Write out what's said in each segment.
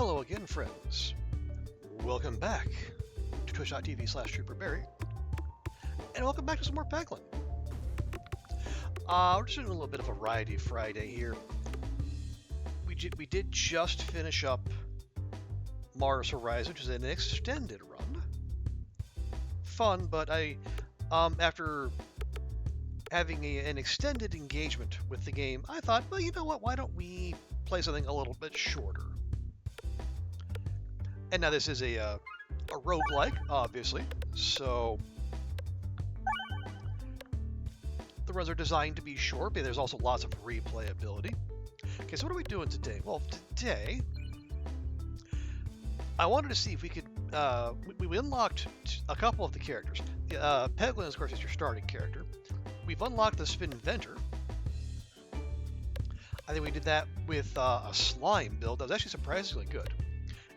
Hello again, friends. Welcome back to twitch.tv/TrooperBerry. And welcome back to some more Peglin. We're just doing a little bit of a variety Friday here. We did just finish up Mars Horizon, which is an extended run. Fun, but after having an extended engagement with the game, I thought, well, you know what, why don't we play something a little bit shorter? And now this is a roguelike, obviously, so the runs are designed to be short, but there's also lots of replayability. Okay, so what are we doing today? Well, today, I wanted to see if we could, we unlocked a couple of the characters. Peglin, of course, is your starting character. We've unlocked the Spinventor. I think we did that with a slime build that was actually surprisingly good.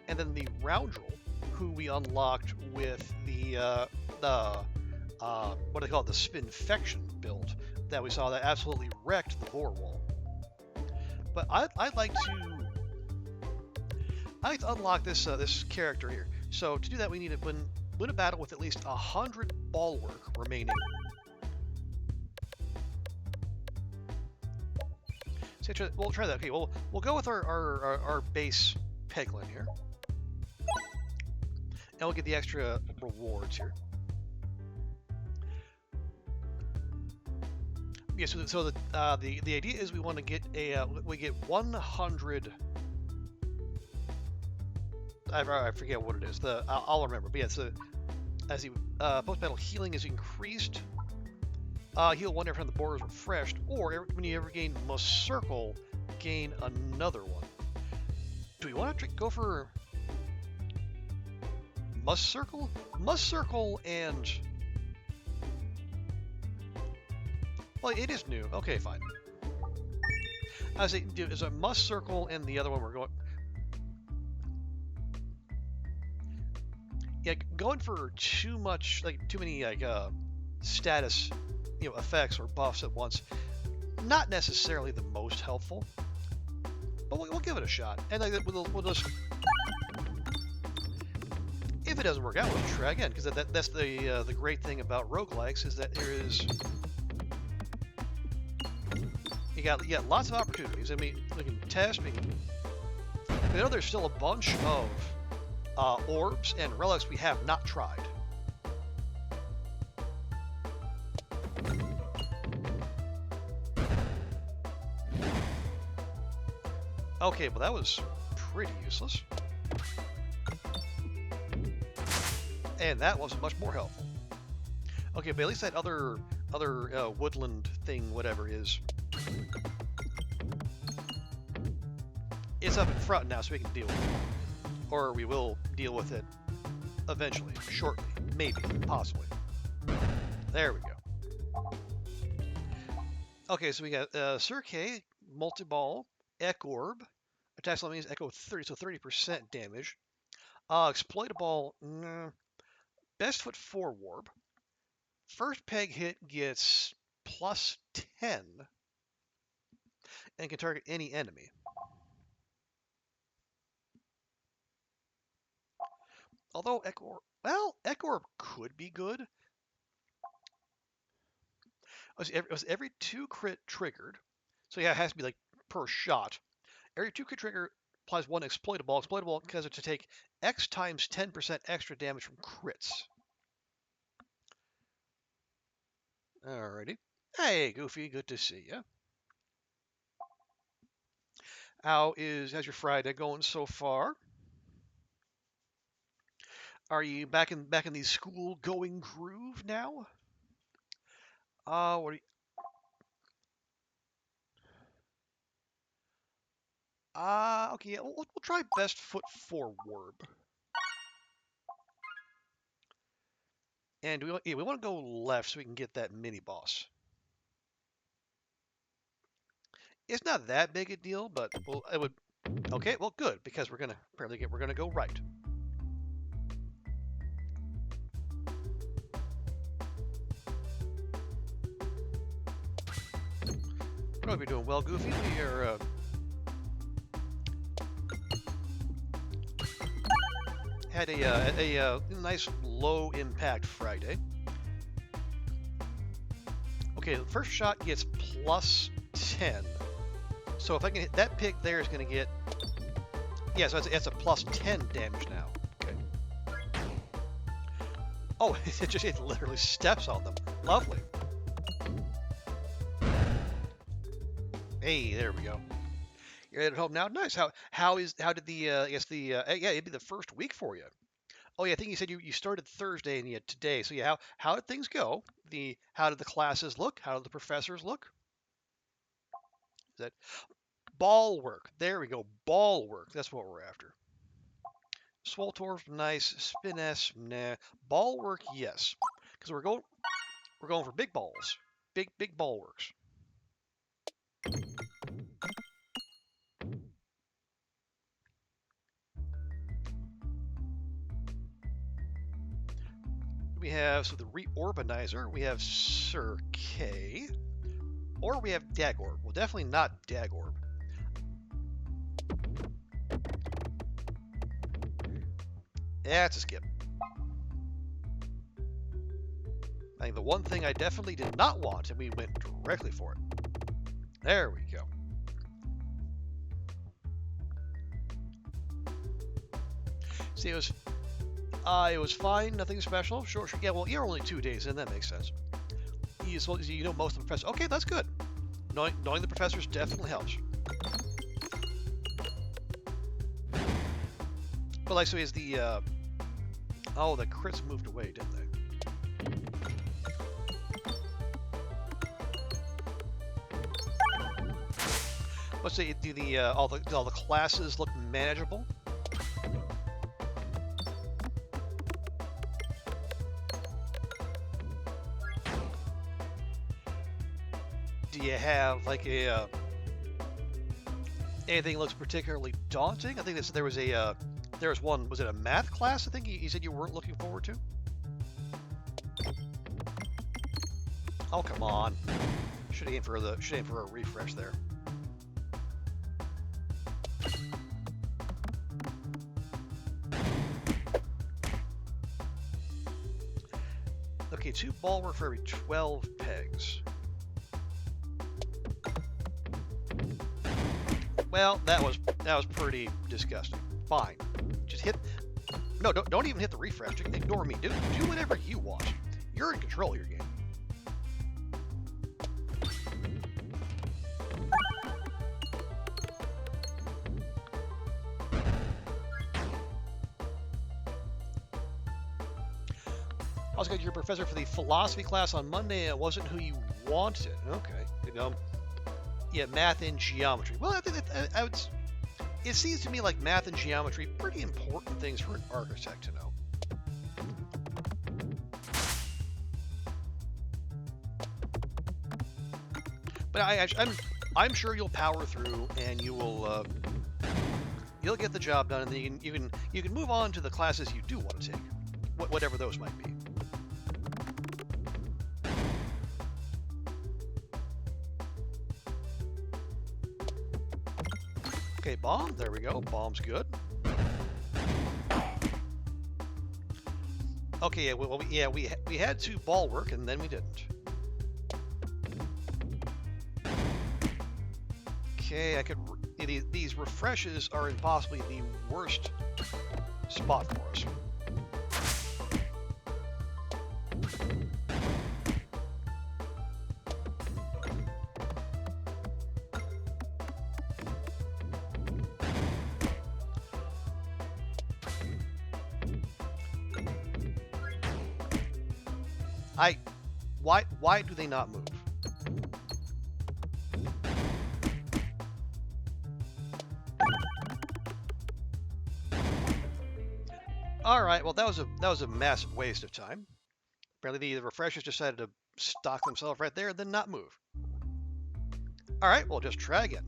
And then the Roundrel, who we unlocked with the what do they call it, the Spinfection build that we saw that absolutely wrecked the Vore Wall. But I'd like to unlock this character here. So to do that, we need to win a battle with at least 100 Ballwark remaining. So we'll try that. Okay, we'll go with our base Peglin here. And we'll get the extra rewards here. Yeah, so the idea is we want to get we get 100. I forget what it is. I'll remember. But yeah, as the post-battle healing is increased, heal one every time the board is refreshed, or when you ever gain must circle, gain another one. Do we want to go for must circle? Must circle and... Well, it is new. Okay, fine. I was saying, is a must circle and the other one we're going... Yeah, going for too many status, effects or buffs at once, not necessarily the most helpful. But we'll give it a shot, and we'll just... If it doesn't work out, we'll try again, because that's the great thing about roguelikes is that there is... You got lots of opportunities. I mean, we can test, I know there's still a bunch of orbs and relics we have not tried. Okay, well that was pretty useless. And that wasn't much more helpful. Okay, but at least that other woodland thing, whatever is... It's up in front now, so we can deal with it. Or we will deal with it eventually, shortly, maybe, possibly. There we go. Okay, so we got Cirque, Multi-Ball, Orb. Attacks means echo 30, so 30% damage. Exploitable, Best Foot 4 Warp. First peg hit gets plus 10 and can target any enemy. Although Orb could be good. It was every 2 crit triggered. So yeah, it has to be like per shot. Every 2 crit trigger applies 1 exploitable. Exploitable because it to take X times 10% extra damage from crits. Alrighty. Hey, Goofy, good to see you. How's your Friday going so far? Are you back in the school going groove now? What are you... Okay, yeah, we'll try Best Foot 4 Warp. And we want to go left so we can get that mini boss. It's not that big a deal, but it would. Okay, well, good because we're gonna go right. I hope you're doing well, Goofy. We are Had a nice low impact Friday. Okay, the first shot gets plus 10. So if I can hit that pig there is going to get... Yeah, so it's a plus 10 damage now. Okay. Oh, it literally steps on them. Lovely. Hey, there we go. You're at home now. Nice. How did the I guess the yeah, it'd be the first week for you. Oh yeah, I think you said you started Thursday and yet today. So yeah, how did things go? How did the classes look? How did the professors look? Is that ball work? There we go. Ball work. That's what we're after. Swoltorbs, nice. Spiness, nah. Ball work, yes. Because we're going for big balls. Big ball works. We have, so the Reorbanizer, we have Sir K, or we have Dagorb. Well, definitely not Dagorb. That's a skip. I think the one thing I definitely did not want, and we went directly for it. There we go. See, it was fine, nothing special. Sure. Yeah, well, you're only 2 days in, that makes sense. You know most of the professors. Okay, that's good. Knowing the professors definitely helps. But like, so is the oh, the crits moved away, didn't they? Let's see. Do all the classes look manageable? Do you have like anything looks particularly daunting? I think there was one. Was it a math class? I think you said you weren't looking forward to. Oh come on! Should aim for a refresh there. Okay, 2 ball work for every 12 pegs. Well, that was pretty disgusting. Fine, just hit. No, don't even hit the refresh. Just ignore me. Do whatever you want. You're in control of your game. I was got your professor for the philosophy class on Monday, and it wasn't who you wanted. Okay, yeah, math and geometry. Well, I think it seems to me like math and geometry pretty important things for an architect to know. But I'm sure you'll power through and you'll get the job done, and then you can move on to the classes you do want to take, whatever those might be. Okay, bomb. There we go. Bomb's good. Okay, yeah, we had 2 ball work and then we didn't. Okay, these refreshes are in possibly the worst spot for us. Why do they not move? All right, well that was a massive waste of time. Apparently the refreshers decided to stock themselves right there and then not move. All right, well just try again.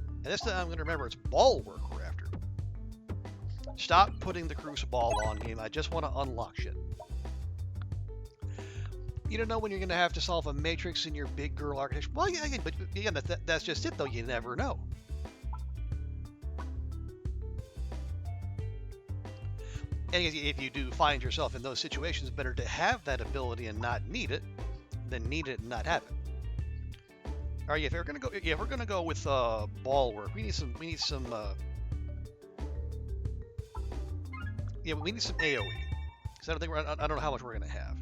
And this time I'm going to remember it's ball work we're after. Stop putting the Cruciball on game. I just want to unlock shit. You don't know when you're going to have to solve a matrix in your big girl architecture. Well, yeah, but again, that's just it, though. You never And if you do find yourself in those situations, better to have that ability and not need it than need it and not have it. All right, if we're gonna go with Ballwark, we need some AOE. Because I don't think I don't know how much we're gonna have.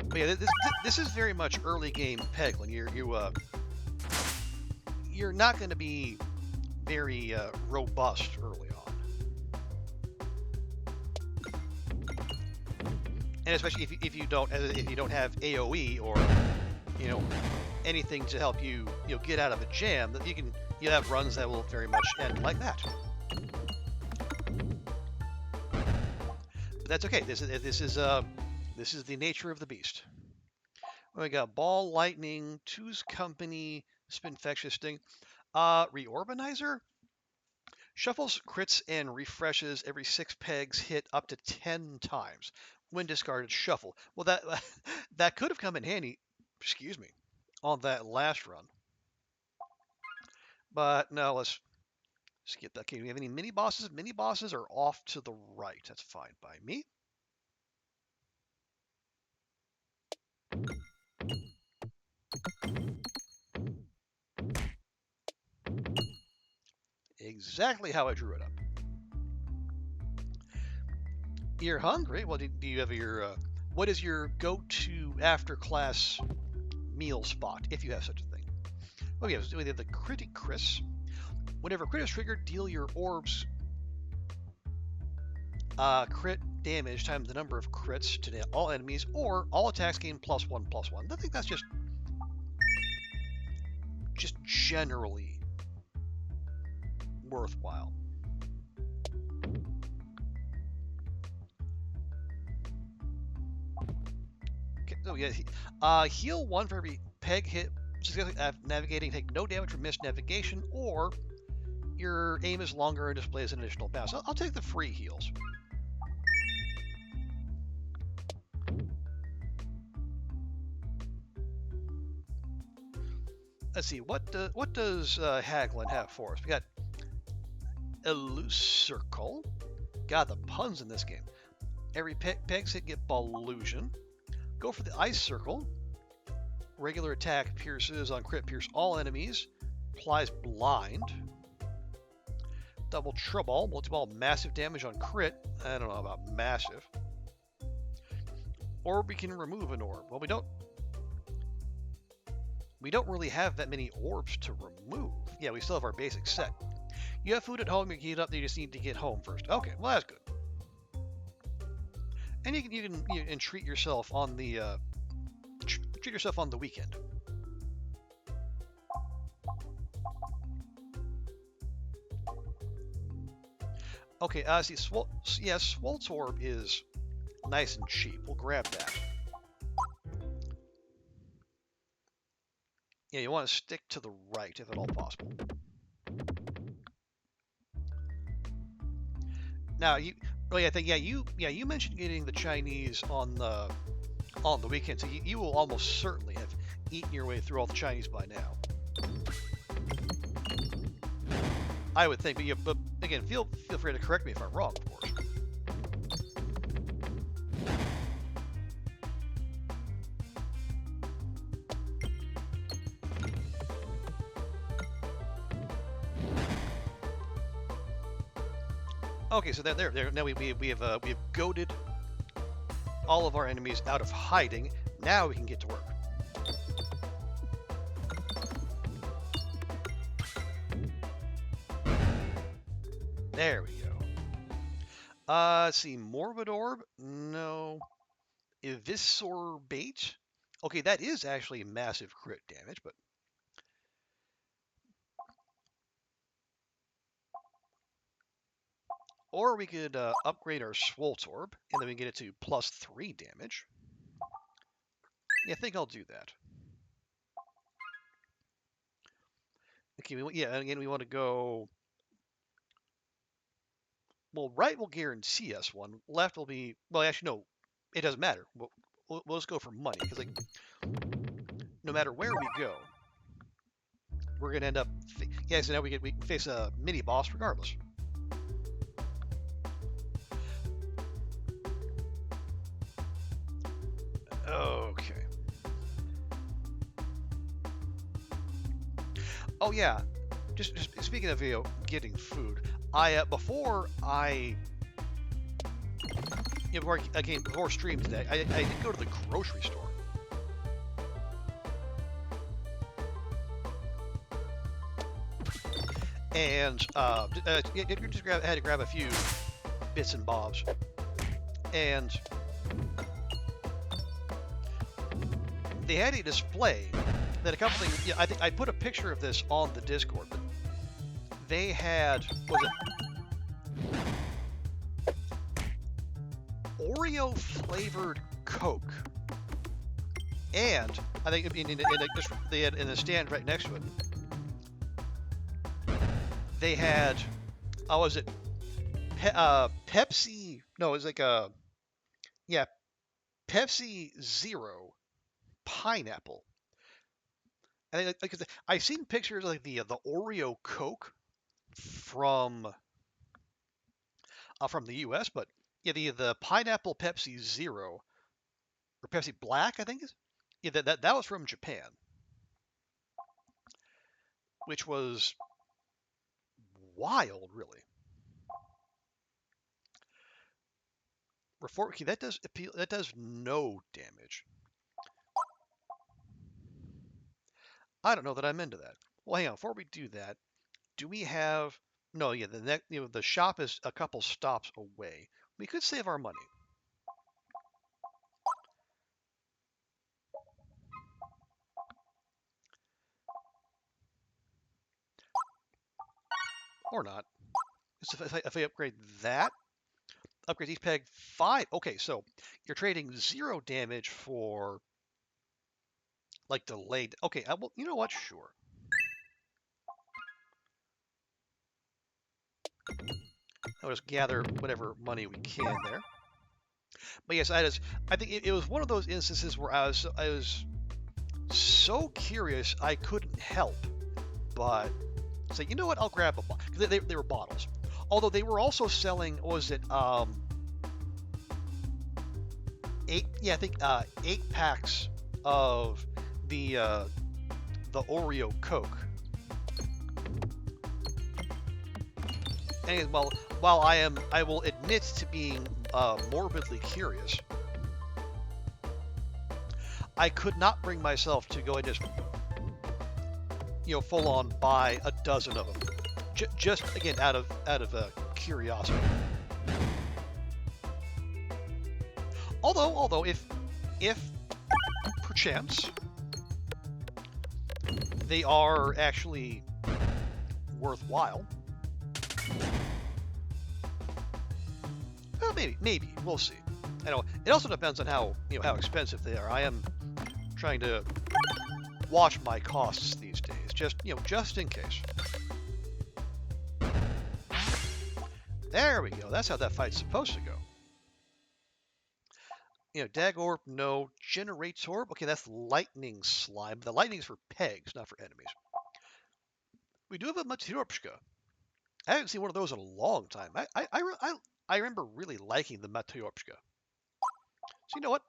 But yeah, this is very much early game Peglin. You're not going to be very robust early on, and especially if you don't have AOE or anything to help you get out of a jam, that you have runs that will very much end like that. But that's okay. This is the nature of the beast. We got Ball, Lightning, Two's Company, Spinfectious Sting, Reorbanizer. Shuffles, crits, and refreshes every 6 pegs hit up to 10 times when discarded shuffle. Well, that could have come in handy, excuse me, on that last run. But no, let's skip that. Okay, do we have any mini bosses? Mini bosses are off to the right. That's fine by me. Exactly how I drew it up. You're hungry? Well, do you have your what is your go-to after-class meal spot, if you have such a thing? Oh, yeah, we have the Critic Chris. Whenever crit is triggered, deal your orbs crit damage times the number of crits to all enemies, or all attacks gain +1/+1. I think that's just generally worthwhile. Okay, oh yeah, heal 1 for every peg hit. Navigating, take no damage from missed navigation, or your aim is longer and displays an additional bounce. I'll take the free heals. Let's see, what does Haglin have for us? We got Elusive Circle. God, the puns in this game. Every pegs hit get Ballusion. Go for the Ice Circle. Regular attack pierces on crit, pierce all enemies. Applies blind. Double Trouble, multi-ball massive damage on crit. I don't know about massive. Or we can remove an orb. Well, we don't really have that many orbs to remove. Yeah, we still have our basic set. You have food at home, you can heat up, you just need to get home first. Okay, well that's good. And you can treat yourself on the weekend. Okay, see, Swoltorb is nice and cheap. We'll grab that. Yeah, you want to stick to the right if at all possible. Now you mentioned getting the Chinese on the weekend, so you will almost certainly have eaten your way through all the Chinese by now. I would think, but again, feel free to correct me if I'm wrong, of course. Okay, so there. Now we have goaded all of our enemies out of hiding. Now we can get to work. There we go. Let's see, Morbid Orb? No. Eviscerbate? Okay, that is actually massive crit damage, but... Or we could upgrade our Swoltorb, and then we get it to +3 damage. Yeah, I think I'll do that. Okay, again, we want to go... Well, right will guarantee us one. Left will be... Well, actually, no. It doesn't matter. We'll just go for money, because, like, no matter where we go... we're gonna end up. Yeah, so now we can face a mini boss regardless. Okay. Oh yeah. Just speaking of getting food, before stream today, I did go to the grocery store. And had to grab a few bits and bobs, and they had a display that a couple things. Yeah, I think I put a picture of this on the Discord, but they had Oreo flavored Coke, and I think they had in the stand right next to it. They had, was it Pepsi? No, it was like Pepsi Zero pineapple. And I've seen pictures of like the Oreo Coke from the U.S., but yeah, the pineapple Pepsi Zero or Pepsi Black, I think is. Yeah, that was from Japan, which was wild, really. Okay, that does no damage. I don't know that I'm into that. Well, hang on. Before we do that, do we have? No, yeah. The shop is a couple stops away. We could save our money. Or not. If I upgrade that, upgrade each peg 5. Okay, so you're trading 0 damage for like delayed. Okay, well, you know what? Sure. I'll just gather whatever money we can there. But yes, I think it was one of those instances where I was so curious I couldn't help but say, you know what? I'll grab a bottle. They were bottles. Although they were also selling, what was it? 8 packs of the Oreo Coke. And while I will admit to being morbidly curious, I could not bring myself to go and just full on buy a dozen of them, just again out of curiosity. Although if perchance they are actually worthwhile, well, maybe we'll see. I know it also depends on how how expensive they are. I am trying to watch my costs these days, just in case. There we go. That's how that fight's supposed to go. Dag Orb, no. Generates Orb. Okay, that's lightning slime. The lightning's for pegs, not for enemies. We do have a Meteorite. I haven't seen one of those in a long time. I remember really liking the Meteorite. So you know what?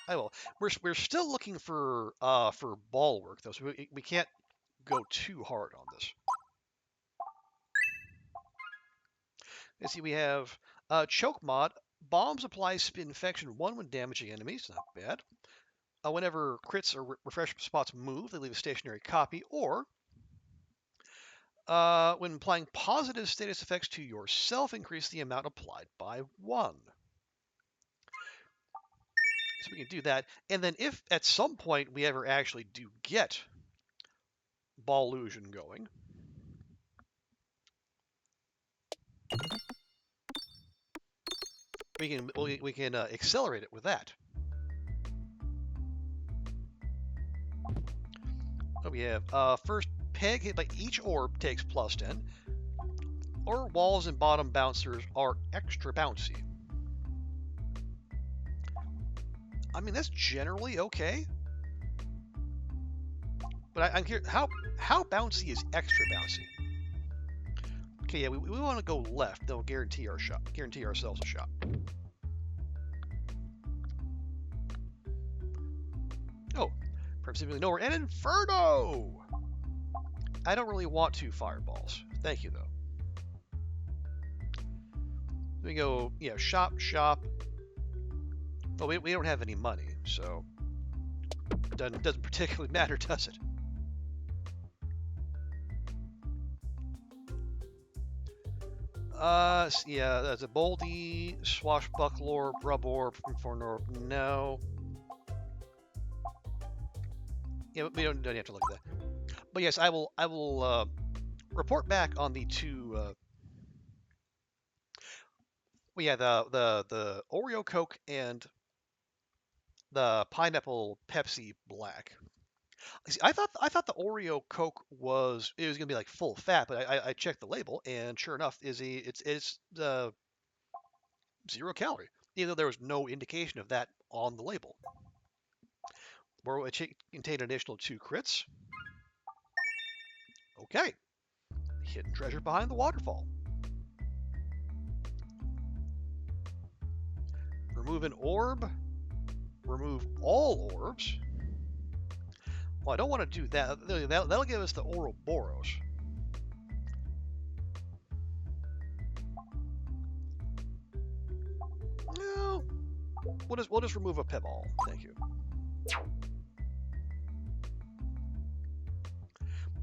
I will. We're still looking for Ballwark though, so we can't go too hard on this. Let's see. We have Choke Mod. Bombs apply spin infection 1 when damaging enemies. Not bad. Whenever crits or refresh spots move, they leave a stationary copy. Or when applying positive status effects to yourself, increase the amount applied by 1. So we can do that. And then if at some point we ever actually do get Ballusion going, we can accelerate it with that. So we have first peg hit by each orb takes +10, or walls and bottom bouncers are extra bouncy. I mean, that's generally okay. But I'm curious, how bouncy is extra bouncy? Okay, yeah, we want to go left. They'll guarantee our shot. Guarantee ourselves a shot. Oh, perhaps even nowhere. An Inferno! I don't really want 2 fireballs. Thank you, though. We go, yeah, shop. Well, we don't have any money, so doesn't particularly matter, does it? Yeah, that's a Boldy, Swashbuckler, Rub-Orb, Fornorb. No. Yeah, we don't have to look at that. But yes, I will report back on the 2. Well, yeah, the Oreo Coke and the Pineapple Pepsi Black. See, I thought the Oreo Coke was gonna be like full fat, but I checked the label and sure enough, it's 0 calorie, even though there was no indication of that on the label. Where it contained an additional 2 crits. Okay, hidden treasure behind the waterfall. Remove an orb. Remove all orbs. Well, I don't want to do that. That'll give us the Ouroboros. No, we'll just remove a Pebble. Thank you.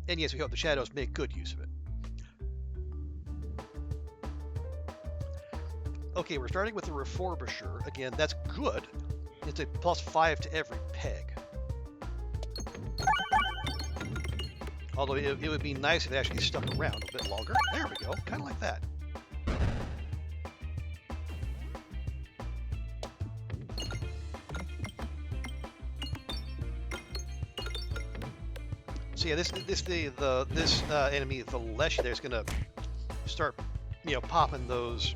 And yes, we hope the shadows make good use of it. Okay, we're starting with the Reforbisher. Again, that's good. It's a +5 to every peg. Although it would be nice if it actually stuck around a bit longer. There we go, kind of like that. So yeah, this enemy, the Leshy, there's gonna start, popping those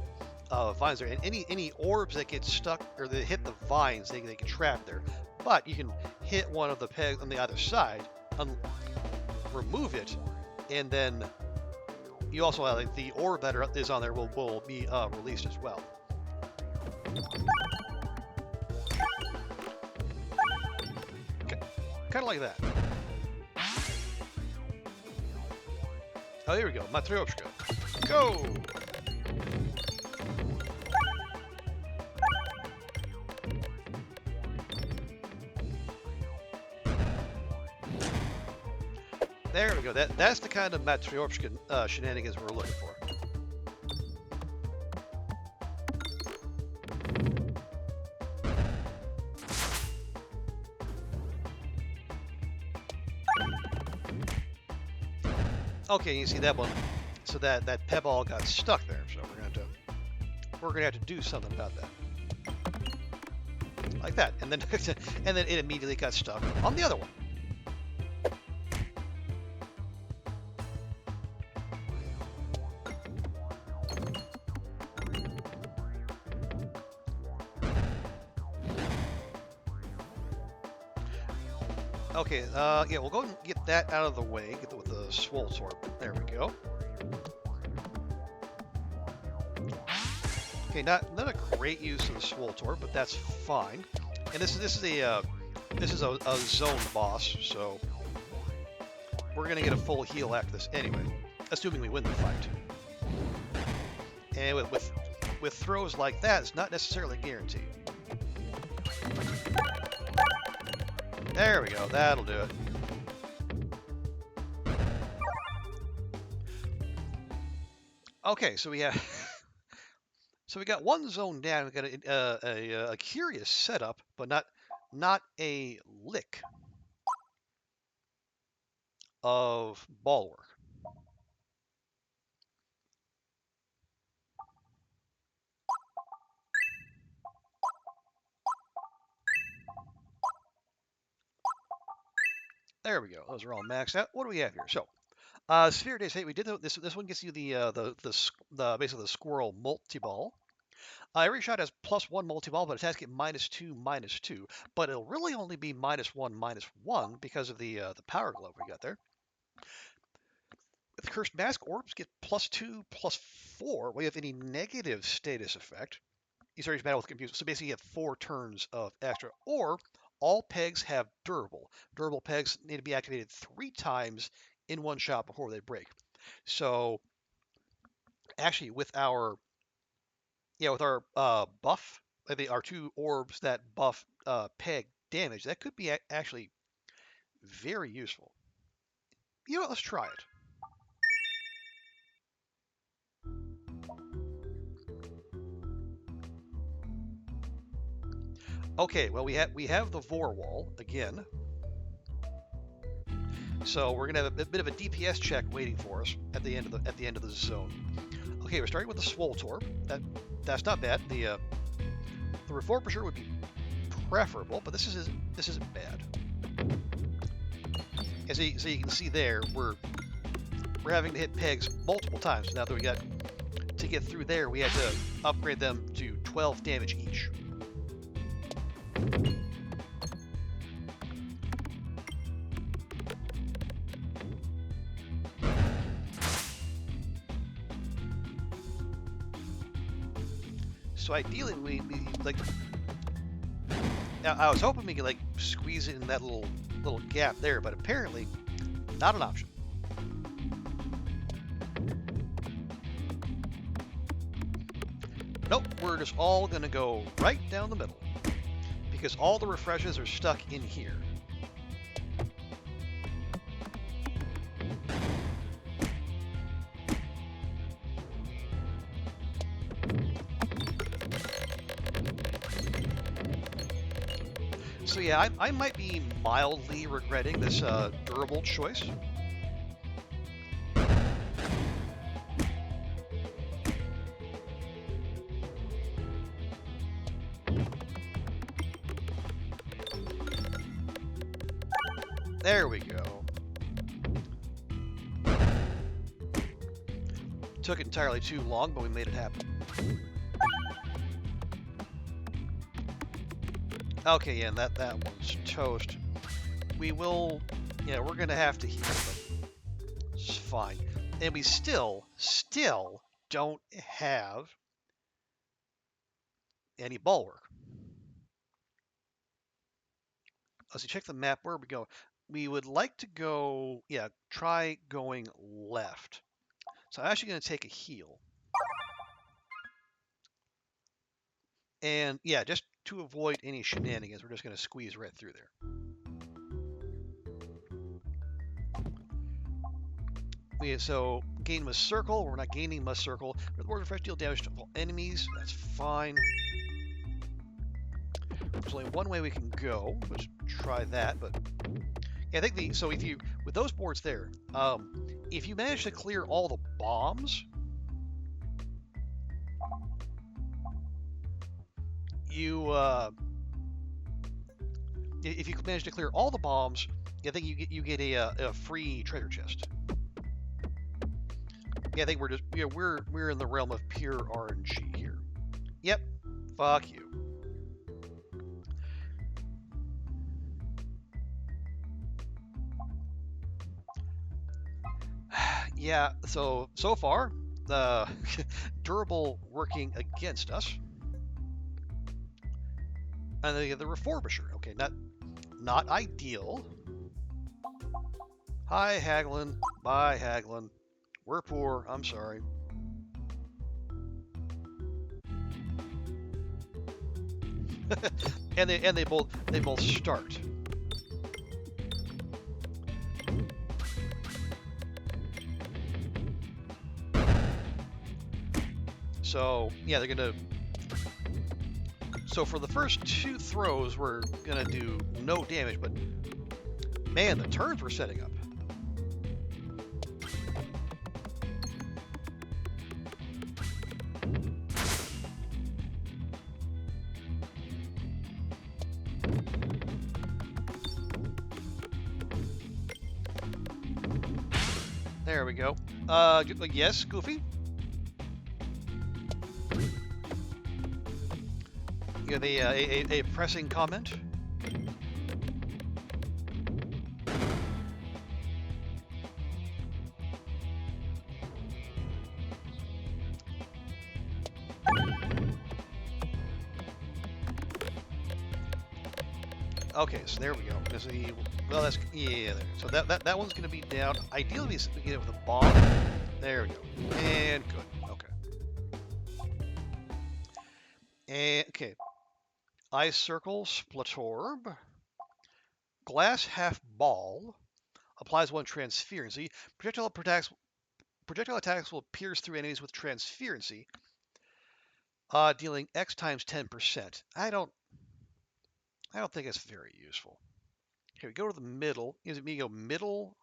vines there, and any orbs that get stuck or that hit the vines, they get trapped there. But you can hit one of the pegs on the other side, remove it, and then you also have like, the orb that is on there will be released as well. Okay. Kind of like that. Oh, here we go. Matryoshka. Go! There we go. That's the kind of Matryoshka shenanigans we're looking for. Okay, you see that one. So that Pebble got stuck there. So we're gonna have to do something about that. Like that, and then it immediately got stuck on the other one. Okay, yeah, we'll go and get that out of the way. Get with the Swoltorb. There we go. Okay, not a great use of the Swoltorb, but that's fine. And this is a zone boss, so we're gonna get a full heal after this anyway, assuming we win the fight. And with throws like that, it's not necessarily guaranteed. There we go, that'll do it. Okay, so we have so we got one zone down. We got a curious setup, but not a lick of Ballwark. There we go. Those are all maxed out. What do we have here? So, Sphere Days. Hey, we did this. This one gets you the basically the squirrel multi-ball. Every shot has +1 multi-ball, but attacks get -2/-2. But it'll really only be -1/-1 because of the power glove we got there. With Cursed Mask, orbs get +2/+4 when you have any negative status effect. You start each battle with confused. So basically, you have 4 turns of extra. Or all pegs have durable. Durable pegs need to be activated 3 times in one shot before they break. So actually, with our buff, our 2 orbs that buff peg damage, that could be actually very useful. You know what? Let's try it. Okay, well we have the Vore Wall again, so we're gonna have a bit of a DPS check waiting for us at the end of the zone. Okay, we're starting with the Swoltorb. That's not bad. The Reforbisher would be preferable, but this isn't bad. So you can see there, we're having to hit pegs multiple times. Now that we got to get through there, we had to upgrade them to 12 damage each. So ideally, we like. I was hoping we could like squeeze it in that little gap there, but apparently, not an option. Nope, we're just all gonna go right down the middle because all the refreshes are stuck in here. So yeah, I might be mildly regretting this durable choice. There we go. Took it entirely too long, but we made it happen. Okay, yeah, that one's toast. We will, yeah, we're gonna have to heal, but it's fine. And we still don't have any bulwark. Let's see, check the map. Where we go? We would like to go, yeah, try going left. So I'm actually gonna take a heal. And yeah, just to avoid any shenanigans, we're just going to squeeze right through there. So gain must circle. We're not gaining must circle. Reward refresh deal damage to all enemies. That's fine. There's only one way we can go. Let's try that. But yeah, I think so if you with those boards there, if you manage to clear all the bombs, if you manage to clear all the bombs, I think you get a free treasure chest. Yeah, I think we're in the realm of pure RNG here. Yep, fuck you. Yeah, so far, durable working against us. And the Reforbisher, okay, not ideal. Hi, Haglin. Bye, Haglin. We're poor. I'm sorry. and they both start. So yeah, they're gonna. So for the first 2 throws, we're gonna do no damage, but man, the turns we're setting up. There we go. Yes, Goofy? You have a pressing comment? Okay, so there we go. Well, that's yeah. There. So that one's gonna be down. Ideally, we get it with a bomb. There we go. And good. Okay. And okay. Ice circle, Swoltorb, glass half ball. Applies one transferency. Projectile attacks will pierce through enemies with transferency, dealing X times 10%. I don't think it's very useful. Here we go to the middle. Is it me go middle?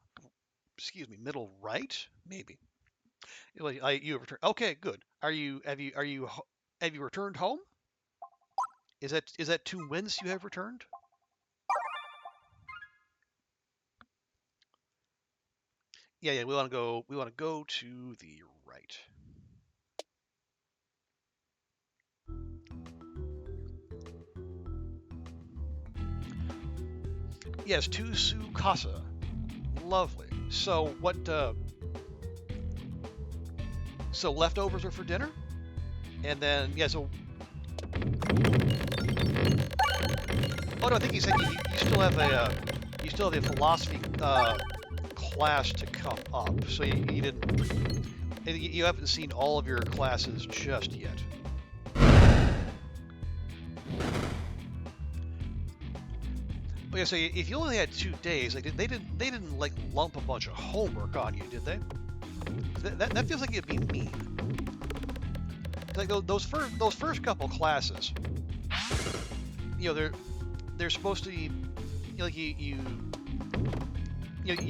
Excuse me, middle right? Maybe. You have returned. Okay, good. Have you returned home? Is that to whence you have returned? Yeah. We want to go to the right. Yes, to Sukasa. Lovely. So what? So leftovers are for dinner, and then yeah. So. Oh no, I think he said you still have a philosophy class to come up. So you didn't. You haven't seen all of your classes just yet. Okay, so if you only had 2 days, like they didn't like lump a bunch of homework on you, did they? That feels like it'd be mean. Like those first couple classes, they're supposed to be, like you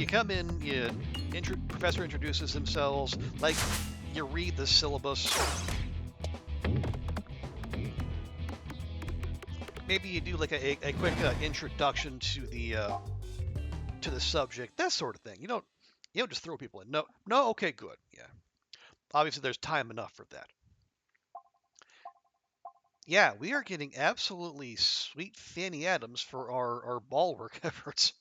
come in, professor introduces themselves, like you read the syllabus. Maybe you do like a quick introduction to the subject, that sort of thing. You don't just throw people in. No. Okay, good. Yeah. Obviously, there's time enough for that. Yeah, we are getting absolutely sweet Fanny Adams for our ball work efforts.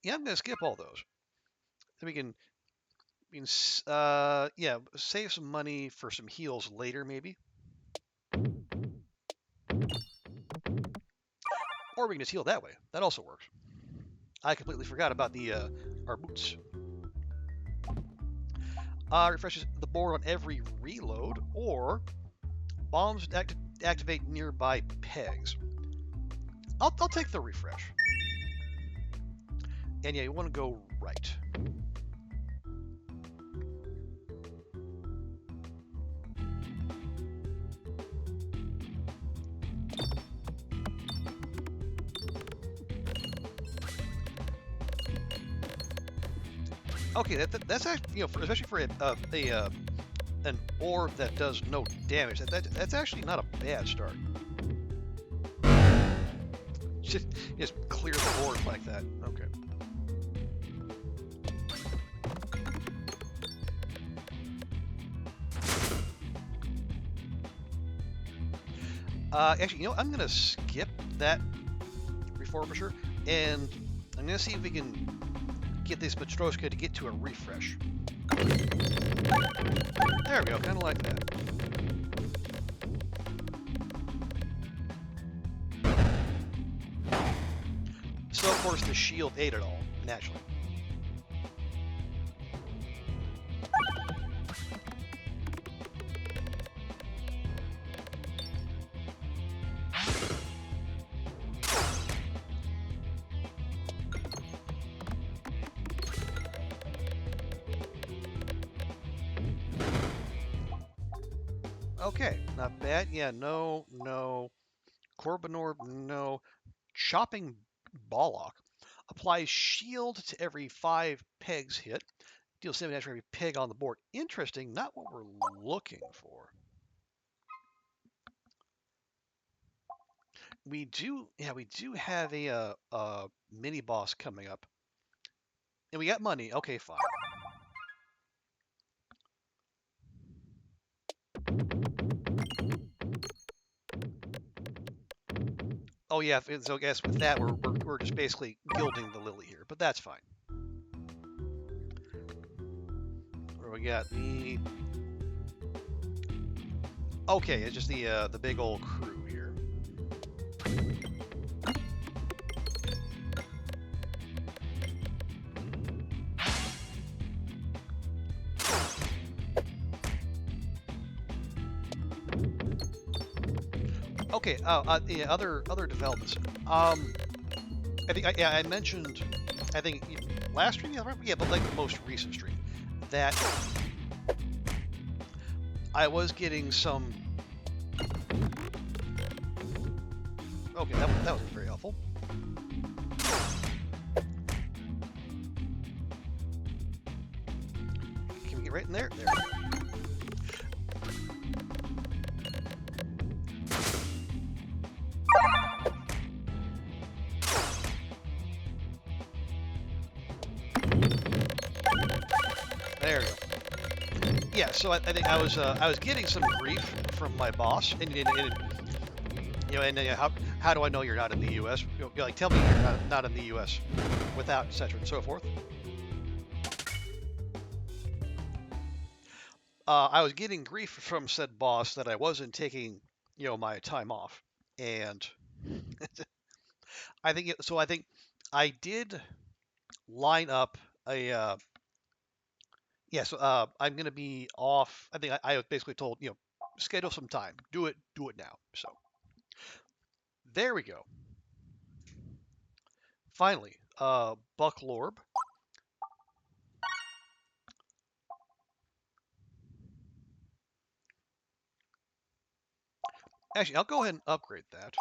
Yeah, I'm gonna skip all those. Then we can save some money for some heals later, maybe. Or we can just heal that way. That also works. I completely forgot about our boots. Refreshes the board on every reload, or bombs activate nearby pegs. I'll take the refresh. And yeah, you want to go right. Okay, that's actually, especially for an orb that does no damage, that's actually not a bad start. Just clear the board like that. Okay. Actually, I'm gonna skip that Reforbisher, and I'm gonna see if we can get this Matroshka to get to a refresh. There we go, kind of like that. So, of course, the shield ate it all, naturally. Okay, not bad. Yeah, no. Corbinor, no. Chopping Ballock. Applies shield to every 5 pegs hit. Deals 7 damage for every peg on the board. Interesting, not what we're looking for. We do have a mini boss coming up. And we got money. Okay, fine. Oh yeah, so I guess with that we're just basically gilding the lily here, but that's fine. Where we got the okay, it's just the big old crew here. Okay, yeah, other developments. I think I mentioned, I think last stream, yeah, but like the most recent stream, that I was getting some. Okay, that wasn't very helpful. Can we get right in there? There. There we go. Yeah, so I think I was getting some grief from my boss, and you know, and how do I know you're not in the U.S.? You know, like, tell me you're not in the U.S. without etc. and so forth. I was getting grief from said boss that I wasn't taking, you know, my time off, and I think so. I think I did line up a yeah. So I'm gonna be off. I think I was basically told, you know, schedule some time, do it now. So there we go. Finally, Bucklorb. Actually, I'll go ahead and upgrade that.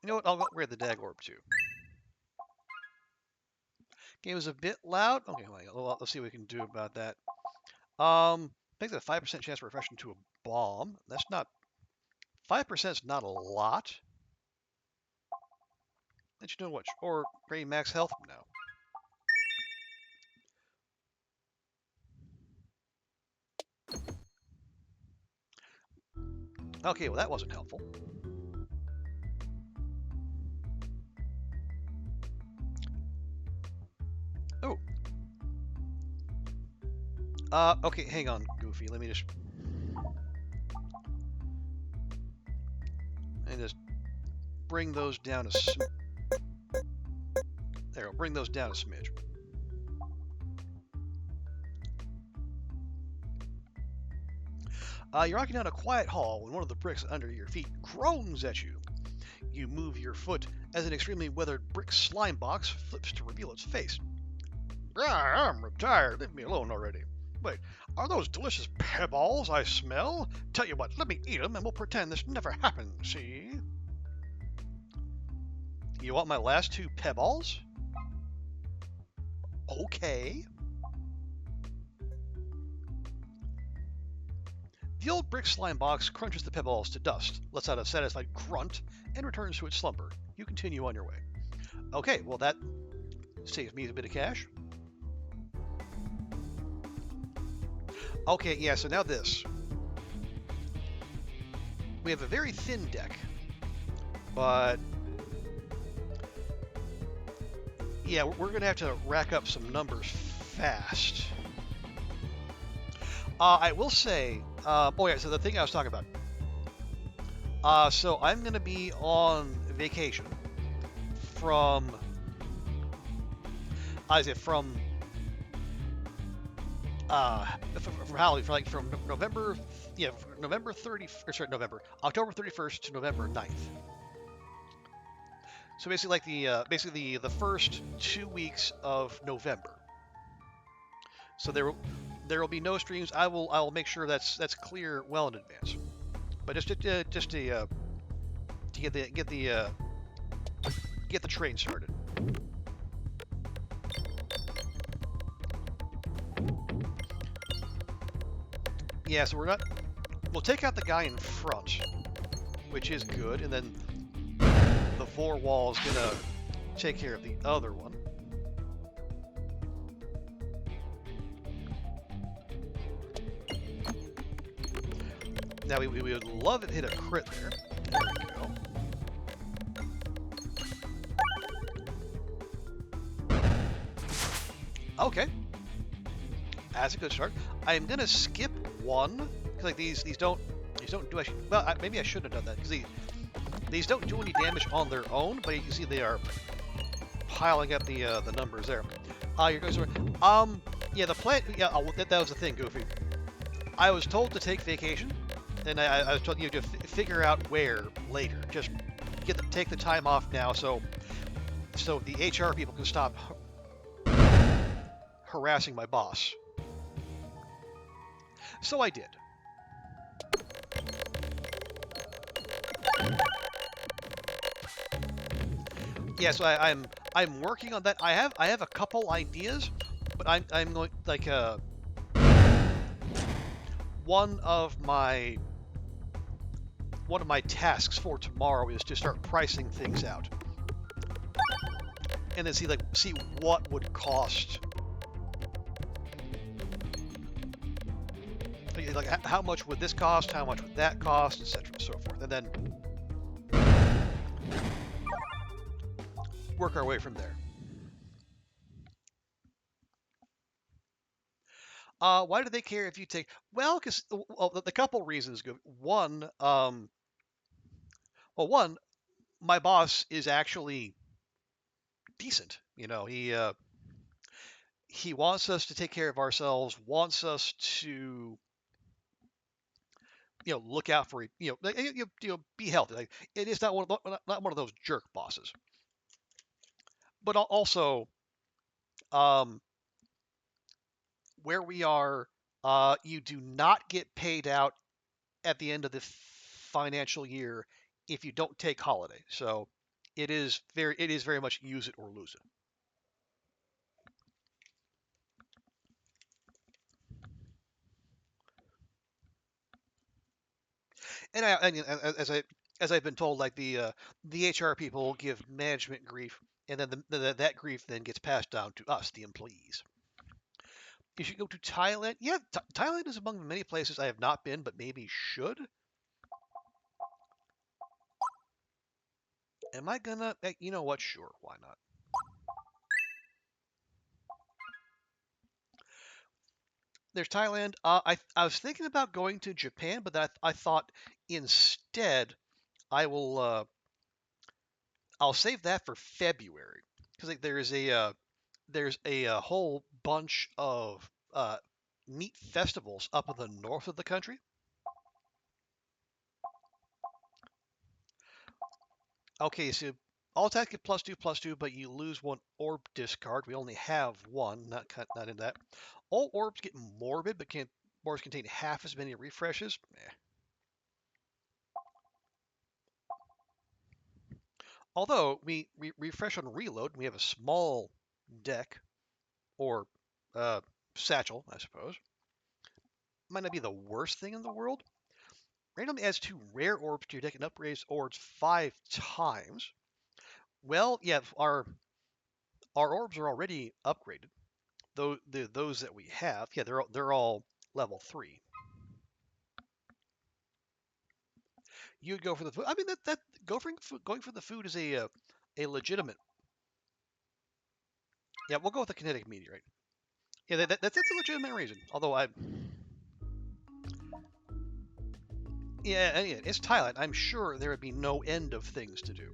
You know what? I'll upgrade the Orb too. Game is a bit loud. Okay, well, let's see what we can do about that. I think there's a 5% chance of refreshing to a bomb. That's not 5% is not a lot. Let you know what, or gain max health now. Okay, well that wasn't helpful. Oh. Okay, hang on, Goofy. Let me just bring those down a there. I'll bring those down a smidge. You're walking down a quiet hall when one of the bricks under your feet groans at you. You move your foot as an extremely weathered brick slime box flips to reveal its face. I'm retired. Leave me alone already. Wait, are those delicious pebbles I smell? Tell you what, let me eat them and we'll pretend this never happened, see? You want my last two pebbles? Okay. The old brick slime box crunches the pebbles to dust, lets out a satisfied grunt, and returns to its slumber. You continue on your way. Okay, well that saves me a bit of cash. Okay, yeah, so now this. We have a very thin deck, but yeah, we're going to have to rack up some numbers fast. I will say, oh yeah, so the thing I was talking about. So I'm going to be on vacation from, from November, yeah, November 30, or sorry, October 31st to November 9th. So basically, like the first 2 weeks of November. So there will be no streams. I will make sure that's clear well in advance. But just to get the train started. Yeah, so we'll take out the guy in front, which is good, and then the Vore Wall is gonna take care of the other one. Now we would love it to hit a crit there. There we go. Okay. That's a good start. I'm gonna skip one because like these don't do actually. Well, maybe I shouldn't have done that because these don't do any damage on their own, but you can see they are piling up the numbers there. You're going to yeah, the plant. Yeah, that was the thing, Goofy. I was told to take vacation, and I was told to figure out where later. Just take the time off now, so the HR people can stop harassing my boss. So I did. Yeah, so I'm working on that. I have a couple ideas, but I'm going like one of my tasks for tomorrow is to start pricing things out, and then see what would cost. Like how much would this cost? How much would that cost, etc. and so forth, and then work our way from there. Why do they care if you take? Well, because the couple reasons. One, one, my boss is actually decent. You know, he wants us to take care of ourselves. Wants us to look out for be healthy. Like, it is not one of those jerk bosses. But also, where we are, you do not get paid out at the end of the financial year if you don't take holiday. So it is very much use it or lose it. And as I've been told, like the HR people give management grief, and then that grief then gets passed down to us, the employees. You should go to Thailand. Yeah, Thailand is among the many places I have not been, but maybe should. Am I gonna? You know what? Sure, why not? There's Thailand. I was thinking about going to Japan, but I thought instead I'll save that for February because like, there's a whole bunch of meat festivals up in the north of the country. Okay, so all attacks get +2/+2, but you lose one orb discard. We only have one, not in that. All orbs get morbid, but orbs contain half as many refreshes. Although we refresh on reload, we have a small deck or satchel, I suppose. Might not be the worst thing in the world. Randomly adds 2 rare orbs to your deck and upgrades orbs 5 times. Well, yeah, our orbs are already upgraded. Those that we have, yeah, they're all level 3. You'd go for the food. I mean, that going for the food is a legitimate. Yeah, we'll go with the Kinetic Meteorite. Yeah, that's a legitimate reason. Although yeah, it's Thailand. I'm sure there would be no end of things to do.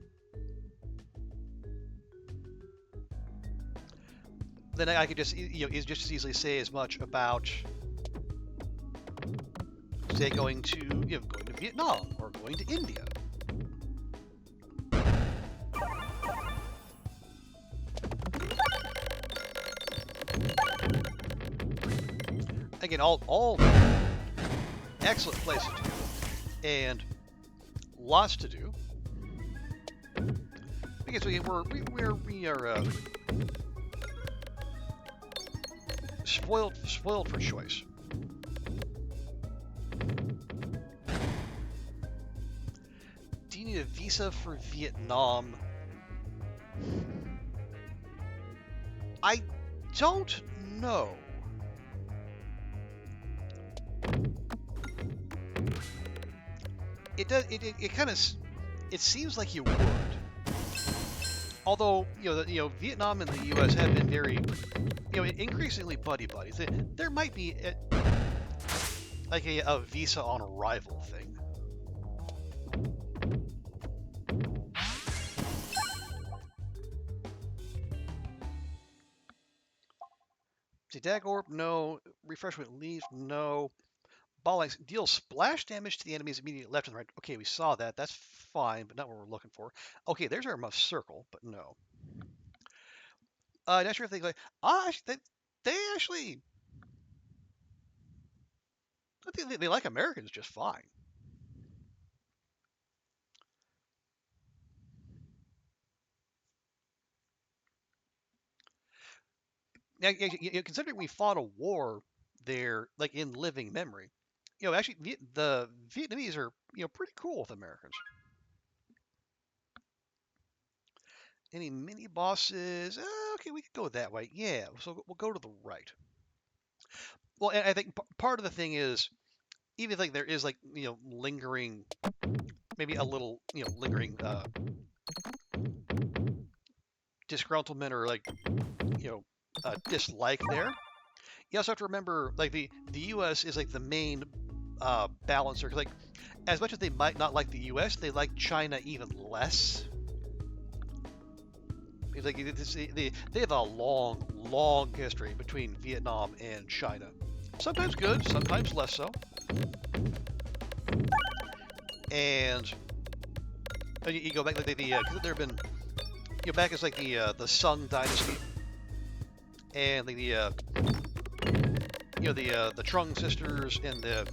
Then I could just just as easily say as much about say going to going to Vietnam or going to India. Again, all excellent places to go and lots to do because we are spoiled for choice. Do you need a visa for Vietnam? I don't know. it does. It kind of. It seems like you would. Although Vietnam and the U.S. have been very increasingly buddies. There might be like a visa on arrival thing. See, Dag Orb, no. Refreshment Leaf, no. Ballwark deals splash damage to the enemies immediately left and right. Okay, we saw that. That's fine, but not what we're looking for. Okay, there's our muff circle, but no. Not sure if they they actually I think they like Americans just fine. Now, considering we fought a war there, like in living memory, actually the Vietnamese are pretty cool with Americans. Any mini bosses? Okay, we could go that way. Yeah, so we'll go to the right. Well, and I think part of the thing is, even if like there is like lingering, maybe a little lingering disgruntlement or like dislike there. You also have to remember like the U.S. is like the main balancer. 'Cause, like as much as they might not like the U.S., they like China even less. Because, like they have a long history between Vietnam and China. Sometimes good, sometimes less so. And you go back like there have been back as like the Sung Dynasty and the Trung sisters and the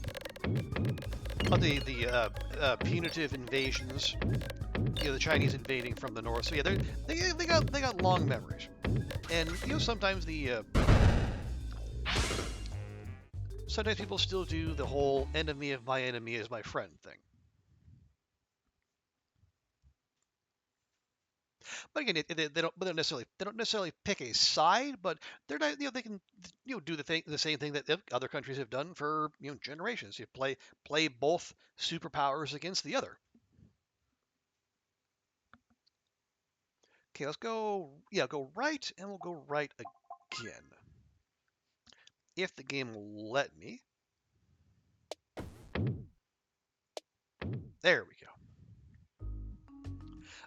punitive invasions. The Chinese invading from the north. So yeah, they got long memories, and sometimes sometimes people still do the whole enemy of my enemy is my friend thing. But again, they don't necessarily pick a side, but they're not, they can do the same thing that other countries have done for generations. You play both superpowers against the other. Okay, let's go. Yeah, go right, and we'll go right again. If the game will let me. There we go.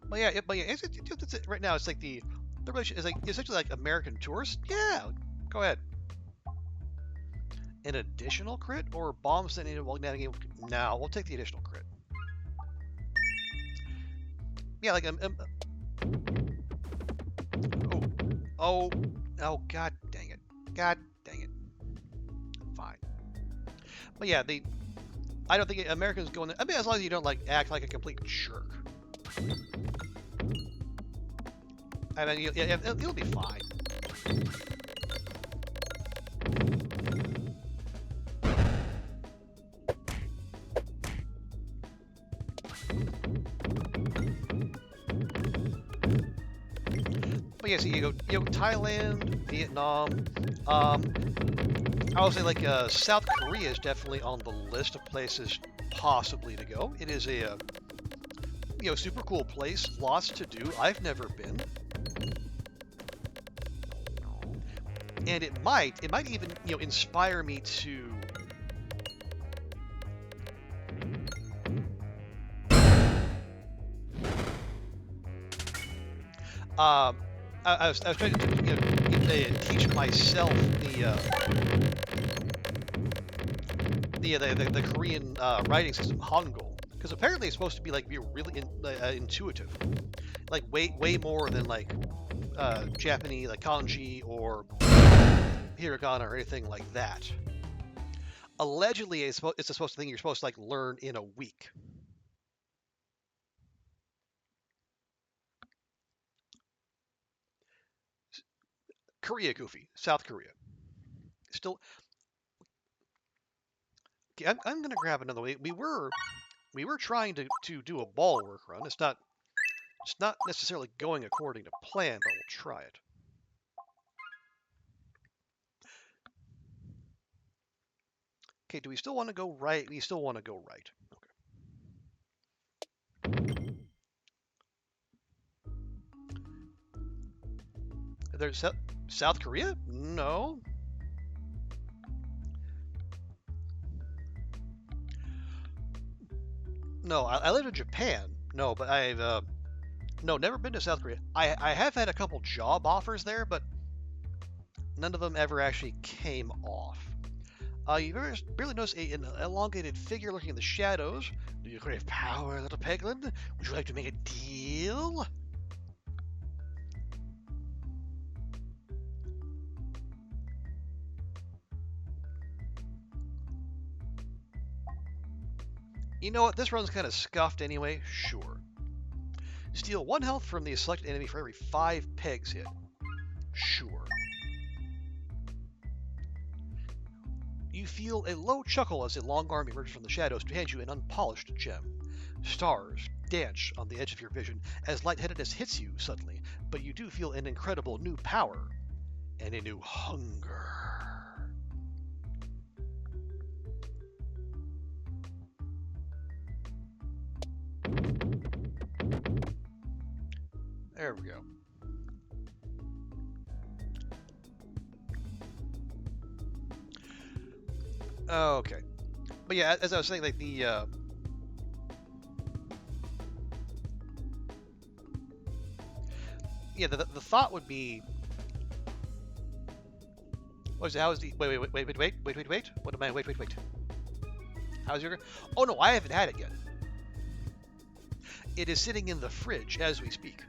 But yeah, it's right now it's like the relation is like essentially like American tourists. Yeah, go ahead. An additional crit or bombs that need to navigate. Now we'll take the additional crit. Yeah, like oh, god dang it, god dang it. Fine. But yeah, I don't think Americans go in there. I mean, as long as you don't like act like a complete jerk. I mean, it'll be fine. But yeah, so you go, Thailand, Vietnam. I would say like South Korea is definitely on the list of places possibly to go. It is a super cool place, lots to do. I've never been. And it might even inspire me to I was trying to teach myself the Korean writing system Hangul, because apparently it's supposed to be like really intuitive, like way more than like Japanese like kanji or hiragana or anything like that. Allegedly, it's a supposed to thing you're supposed to like learn in a week. Korea, Goofy, South Korea. Still, okay, I'm gonna grab another way. We were trying to do a Ballwark run. It's not necessarily going according to plan, but we'll try it. Okay, do we still want to go right? We still want to go right. Okay. there's South Korea? No. No, I lived in Japan. No, but I've no, never been to South Korea. I have had a couple job offers there, but none of them ever actually came off. You barely notice an elongated figure lurking in the shadows. Do you crave power, little Peglin? Would you like to make a deal? You know what? This run's kind of scuffed anyway. Sure. Steal 1 health from the selected enemy for every 5 pegs hit. Sure. You feel a low chuckle as a long arm emerges from the shadows to hand you an unpolished gem. Stars dance on the edge of your vision as lightheadedness hits you suddenly, but you do feel an incredible new power and a new hunger. There we go. Okay. But yeah, as I was saying, like the yeah, the thought would be, what is it? How is the wait? What am I? Wait. How's your? Oh no, I haven't had it yet. It is sitting in the fridge as we speak.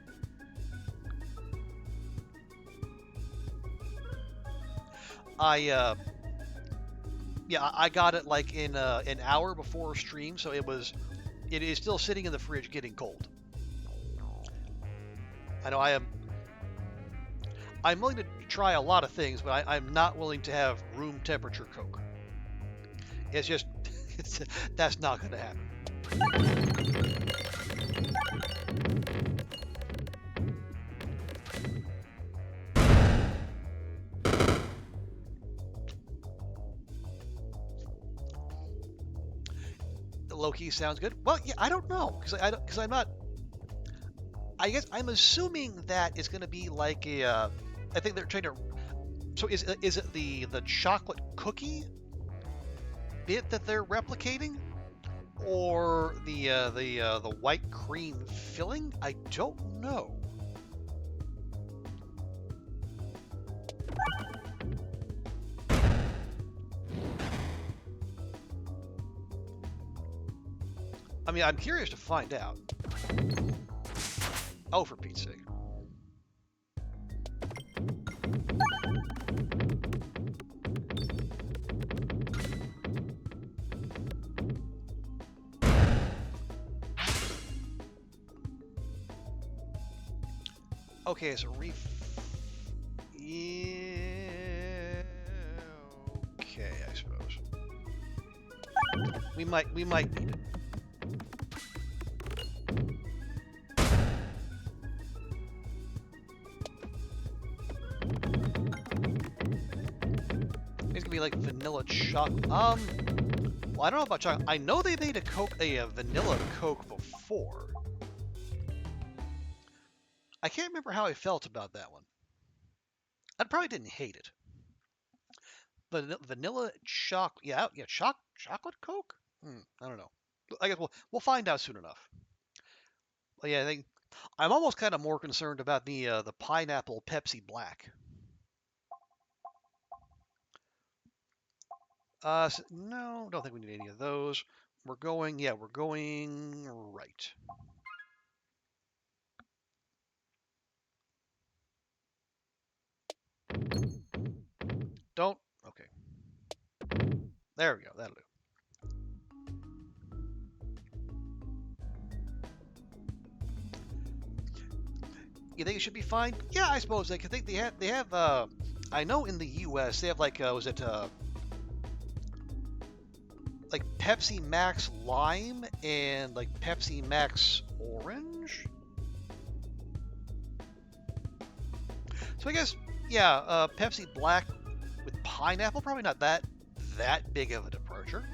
Yeah, I got it like in an hour before stream, so it is still sitting in the fridge getting cold. I know I'm willing to try a lot of things, but I'm not willing to have room temperature Coke. It's just, that's not going to happen. Low-key sounds good. Well, yeah, I don't know, because I'm not. I guess I'm assuming that it's going to be like a. I think they're trying to. So is it the chocolate cookie bit that they're replicating, or the white cream filling? I don't know. I mean, I'm curious to find out. Oh, for Pete's sake. Okay, so yeah, okay, I suppose. We might need it. Be like vanilla chocolate. Well, I don't know about chocolate. I know they made a vanilla Coke before. I can't remember how I felt about that one. I probably didn't hate it. But vanilla chocolate, yeah, chocolate Coke. I don't know. I guess we'll find out soon enough. But yeah, I think I'm almost kind of more concerned about the pineapple Pepsi Black. No, don't think we need any of those. We're going right. Don't, okay. There we go, that'll do. You think it should be fine? Yeah, I suppose. I think they have, I know in the US, they have like, was it, like Pepsi Max Lime and like Pepsi Max Orange. So I guess, yeah, Pepsi Black with pineapple, probably not that big of a departure.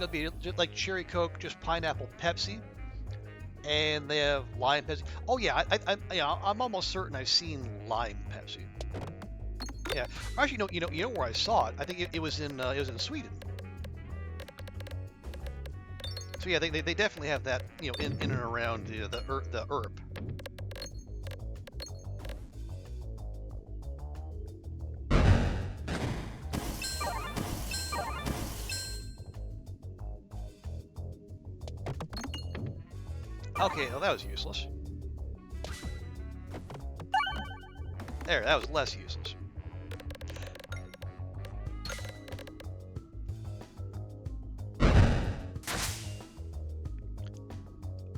It'll be just like cherry Coke, just pineapple Pepsi, and they have lime Pepsi. Oh yeah, I'm almost certain I've seen lime Pepsi. Yeah, actually, you know where I saw it. I think it was in Sweden. So yeah, they definitely have that, you know, in and around the herb. Okay, well, that was useless. There, that was less useless.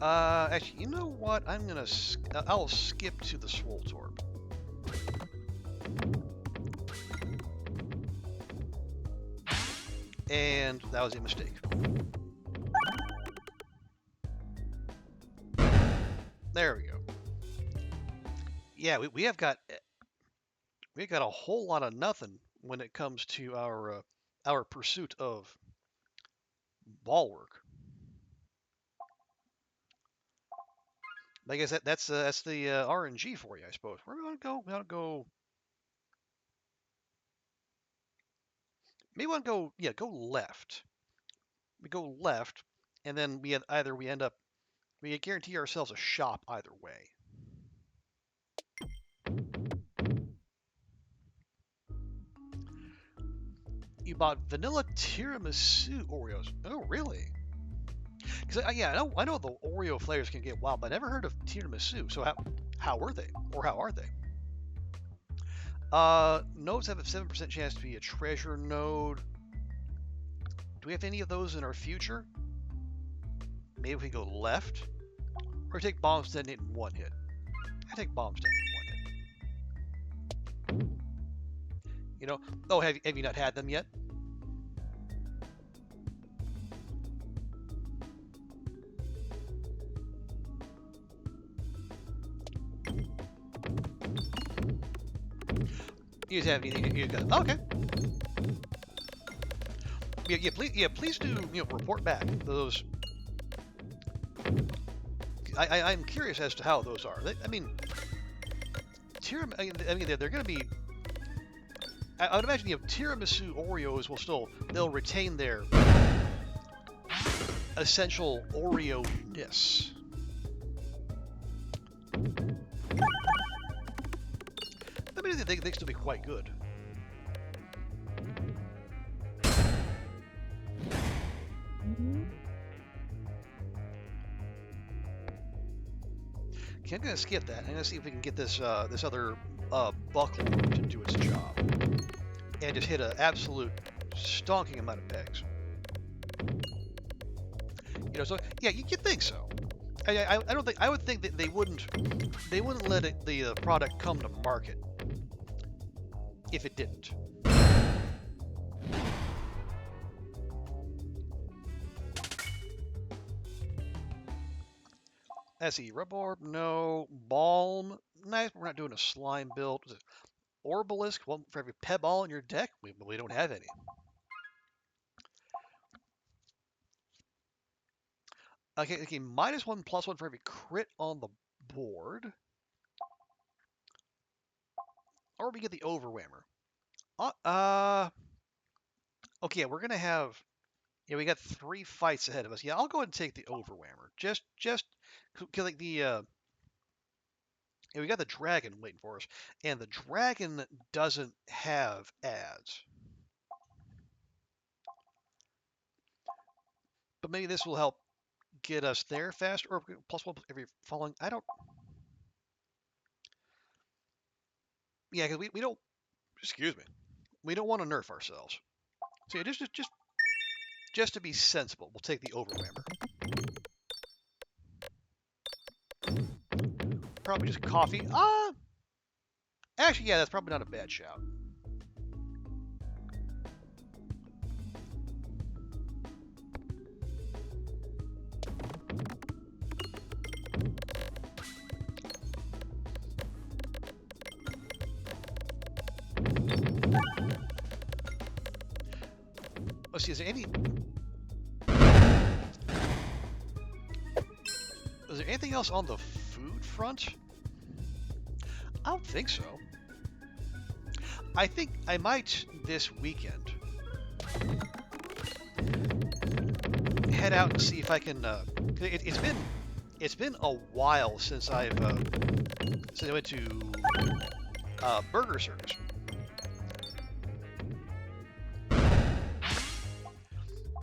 Actually, you know what? I'll skip to the Swoltorb. And that was a mistake. There we go. Yeah, we've got a whole lot of nothing when it comes to our pursuit of Ballwark. I guess that's the RNG for you, I suppose. Where do we want to go? We want to go. Maybe we want to go. Yeah, go left. We go left, and then we guarantee ourselves a shop either way. You bought vanilla tiramisu Oreos. Oh, really? Because yeah, I know the Oreo flavors can get wild, but I never heard of tiramisu. So how were they, or how are they? Nodes have a 7% chance to be a treasure node. Do we have any of those in our future? Maybe if we go left, or take bombs detonate in one hit. I take bombs detonate in one hit. You know? Oh, have you not had them yet? You just have anything? You got okay. Please do, you know, report back those. I'm curious as to how those are. I mean, they're going to be. I would imagine, you know, tiramisu Oreos they'll retain their essential Oreo-ness. I mean, they still be quite good. Okay, I'm gonna skip that. I'm gonna see if we can get this this other Bucklorb to do its job, and just hit an absolute stonking amount of pegs. You know, so yeah, you think so. I don't think, I would think that they wouldn't let the product come to market if it didn't. Let's see, Rub Orb, no. Balm, nice. We're not doing a slime build. Orbalisk, one for every Peggle in your deck. We don't have any. Okay, -1/+1 for every crit on the board. Or we get the Overwhammer. Okay, we're gonna have. Yeah, we got 3 fights ahead of us. Yeah, I'll go ahead and take the Overwhammer. Just like the. Yeah, we got the dragon waiting for us, and the dragon doesn't have ads. But maybe this will help get us there faster, or +1 every following. I don't. Yeah, because we don't. Excuse me. We don't want to nerf ourselves. So yeah, just to be sensible, we'll take the Overwhammer. Probably just coffee. Actually, yeah, that's probably not a bad shout. Let's see, is there any... there anything else on the food front? I don't think so. I think I might this weekend head out and see if I can. It's been a while since I went to Burger Circus.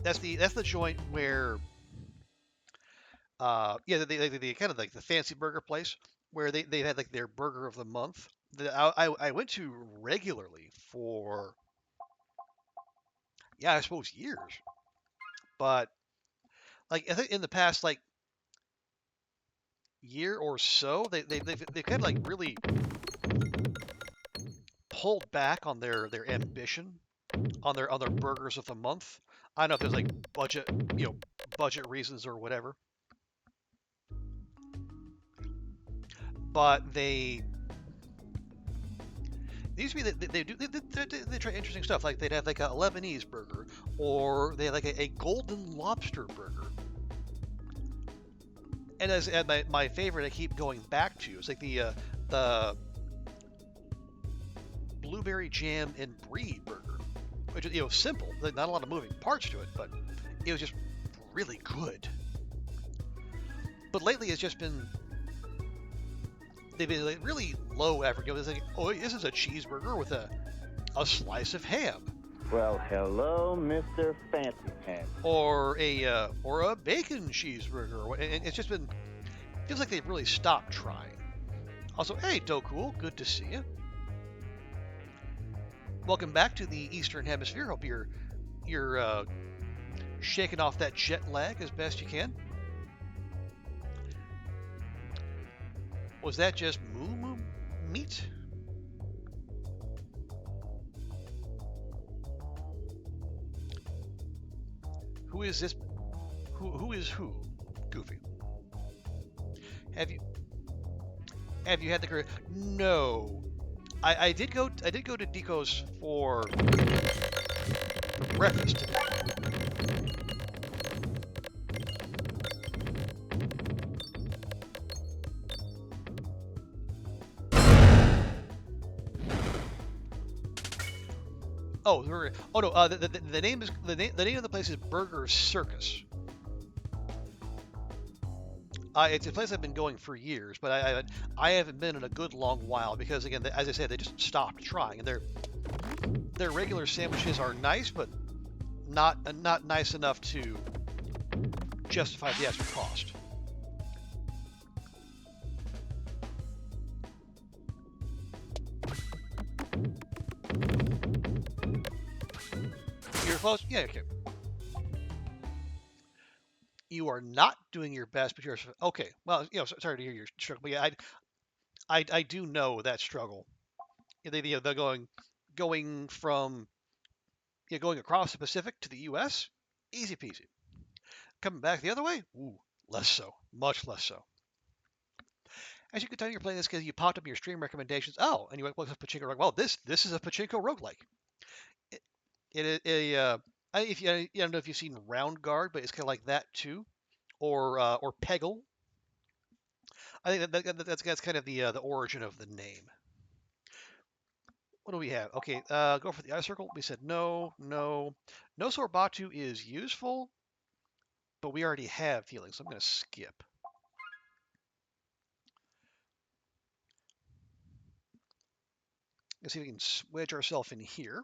That's the joint where they kind of like the fancy burger place where they had like their burger of the month that I went to regularly for, yeah, I suppose years. But like I think in the past like year or so they've kind of like really pulled back on their ambition on their burgers of the month. I don't know if there's like budget reasons or whatever. But they used to be that they try interesting stuff. Like they'd have like a Lebanese burger, or they had like a golden lobster burger. And my favorite, I keep going back to, is like the blueberry jam and brie burger, which is simple, like not a lot of moving parts to it, but it was just really good. But lately, it's just been. They've been like really low effort. It's like, oh, this is a cheeseburger with a slice of ham. Well, hello, Mr. Fancy Pants. Or a bacon cheeseburger. And it's just been, feels like they've really stopped trying. Also, hey, Dokul, good to see you. Welcome back to the Eastern Hemisphere. Hope you're shaking off that jet lag as best you can. Was that just moo meat? Who is this? Who is who? Goofy. Have you had the career? No. I did go to Deco's for breakfast today. Oh no! The name of the place is Burger Circus. It's a place I've been going for years, but I haven't been in a good long while because, again, as I said, they just stopped trying. And their regular sandwiches are nice, but not nice enough to justify the extra cost. You're close? Yeah, okay. You are not doing your best, but you're okay. Well, sorry to hear your struggle, but yeah, I do know that struggle. They're going from going across the Pacific to the U.S. Easy peasy. Coming back the other way, ooh, less so, much less so. As you can tell, you're playing this because you popped up in your stream recommendations. Oh, and you went, "What's a Pachinko rogue?" Well, this is a Pachinko roguelike. I don't know if you've seen Round Guard, but it's kind of like that too, or Peggle. I think that's kind of the origin of the name. What do we have? Okay, go for the eye circle. We said no. Swoltorbs-to is useful, but we already have healing, so I'm going to skip. Let's see if we can wedge ourselves in here.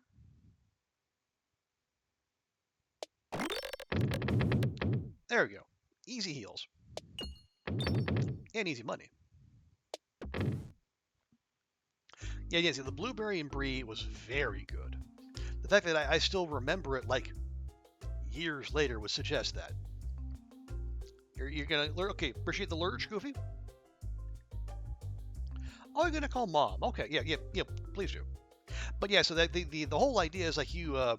There we go. Easy heals. And easy money. Yeah, see, the blueberry and brie was very good. The fact that I still remember it like years later would suggest that. You're gonna learn. Okay, appreciate the lurch, Goofy. Oh, you're gonna call Mom. Okay, yeah, please do. But yeah, so that the whole idea is like you have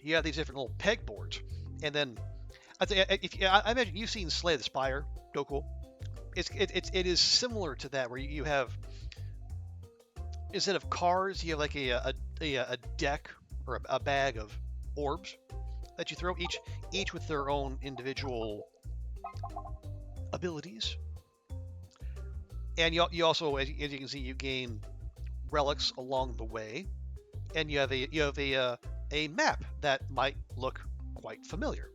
these different little peg boards, and then I imagine you've seen Slay the Spire, Dokul. It is similar to that, where you have, instead of cards, you have like a deck or a bag of orbs that you throw, each with their own individual abilities. And you also, as you can see, you gain relics along the way, and you have a map that might look quite familiar.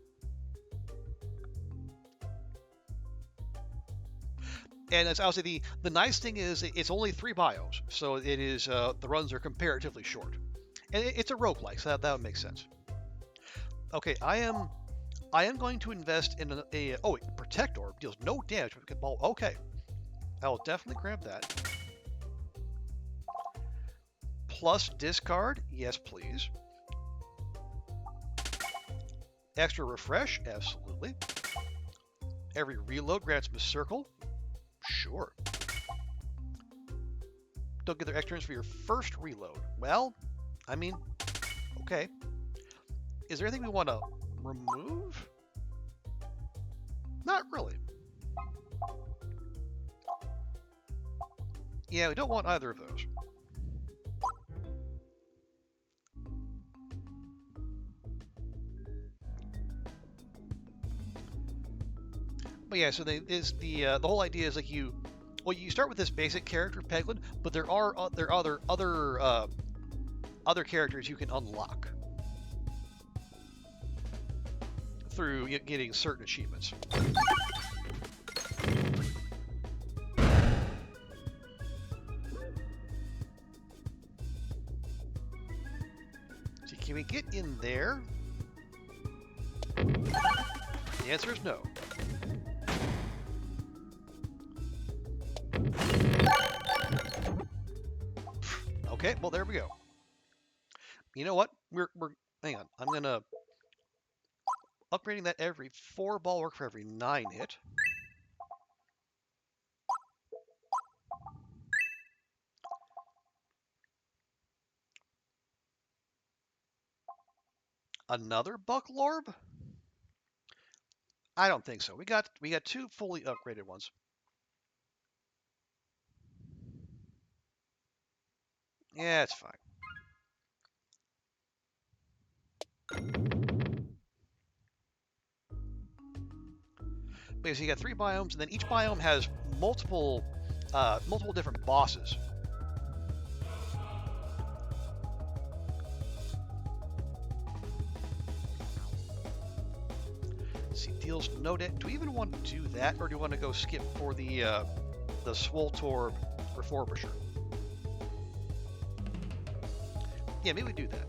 And as I'll say, the nice thing is it's only 3 biomes, so it is the runs are comparatively short, and it's a roguelike, so that would make sense. Okay, I am going to invest in Protectorb deals no damage. Okay, I will definitely grab that. Plus discard, yes please. Extra refresh, absolutely. Every reload grants me a circle. Sure. Don't get their extra turns for your first reload. Well, I mean, okay. Is there anything we want to remove? Not really. Yeah, we don't want either of those. But yeah, so the whole idea is like you start with this basic character Peglin, but there are other characters you can unlock through getting certain achievements. So can we get in there? The answer is no. Okay, well there we go. You know what? We're hang on. I'm gonna upgrading that every 4 Ballwark for every 9 hit. Another Bucklorb? I don't think so. We got 2 fully upgraded ones. Yeah, it's fine. Because you got 3 biomes, and then each biome has multiple different bosses. See, deals no damage. Do we even want to do that, or do we want to go skip for the Swoltorbs and Reforbishers? Yeah, maybe we do that.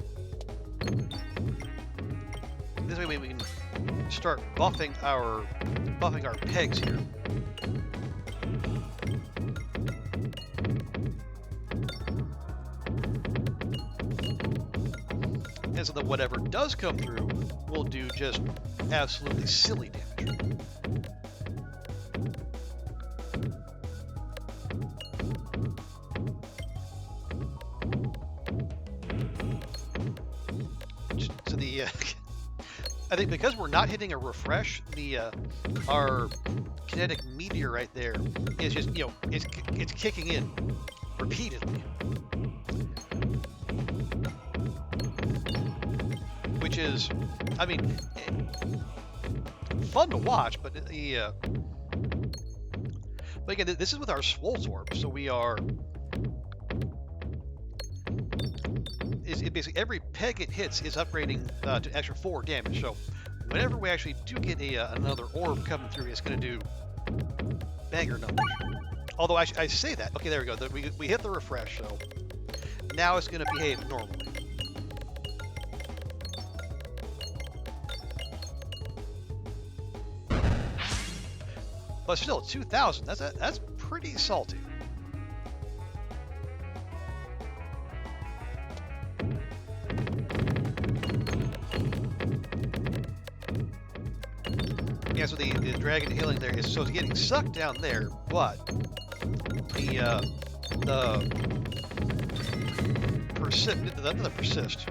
This way we can start buffing our pegs here. And so that whatever does come through will do just absolutely silly damage. So I think because we're not hitting a refresh, our Kinetic Meteorite there is just, it's kicking in repeatedly. Which is, I mean, fun to watch, but but again, this is with our Swoltorbs, so we are. Basically every peg it hits is upgrading to an extra 4 damage. So whenever we actually do get another orb coming through, it's going to do banger numbers. Although I say that, okay, there we go. We hit the refresh, so now it's going to behave normally. But still, 2,000. That's pretty salty. Yeah, so the dragon healing there is, so it's getting sucked down there, but the persist, the persist,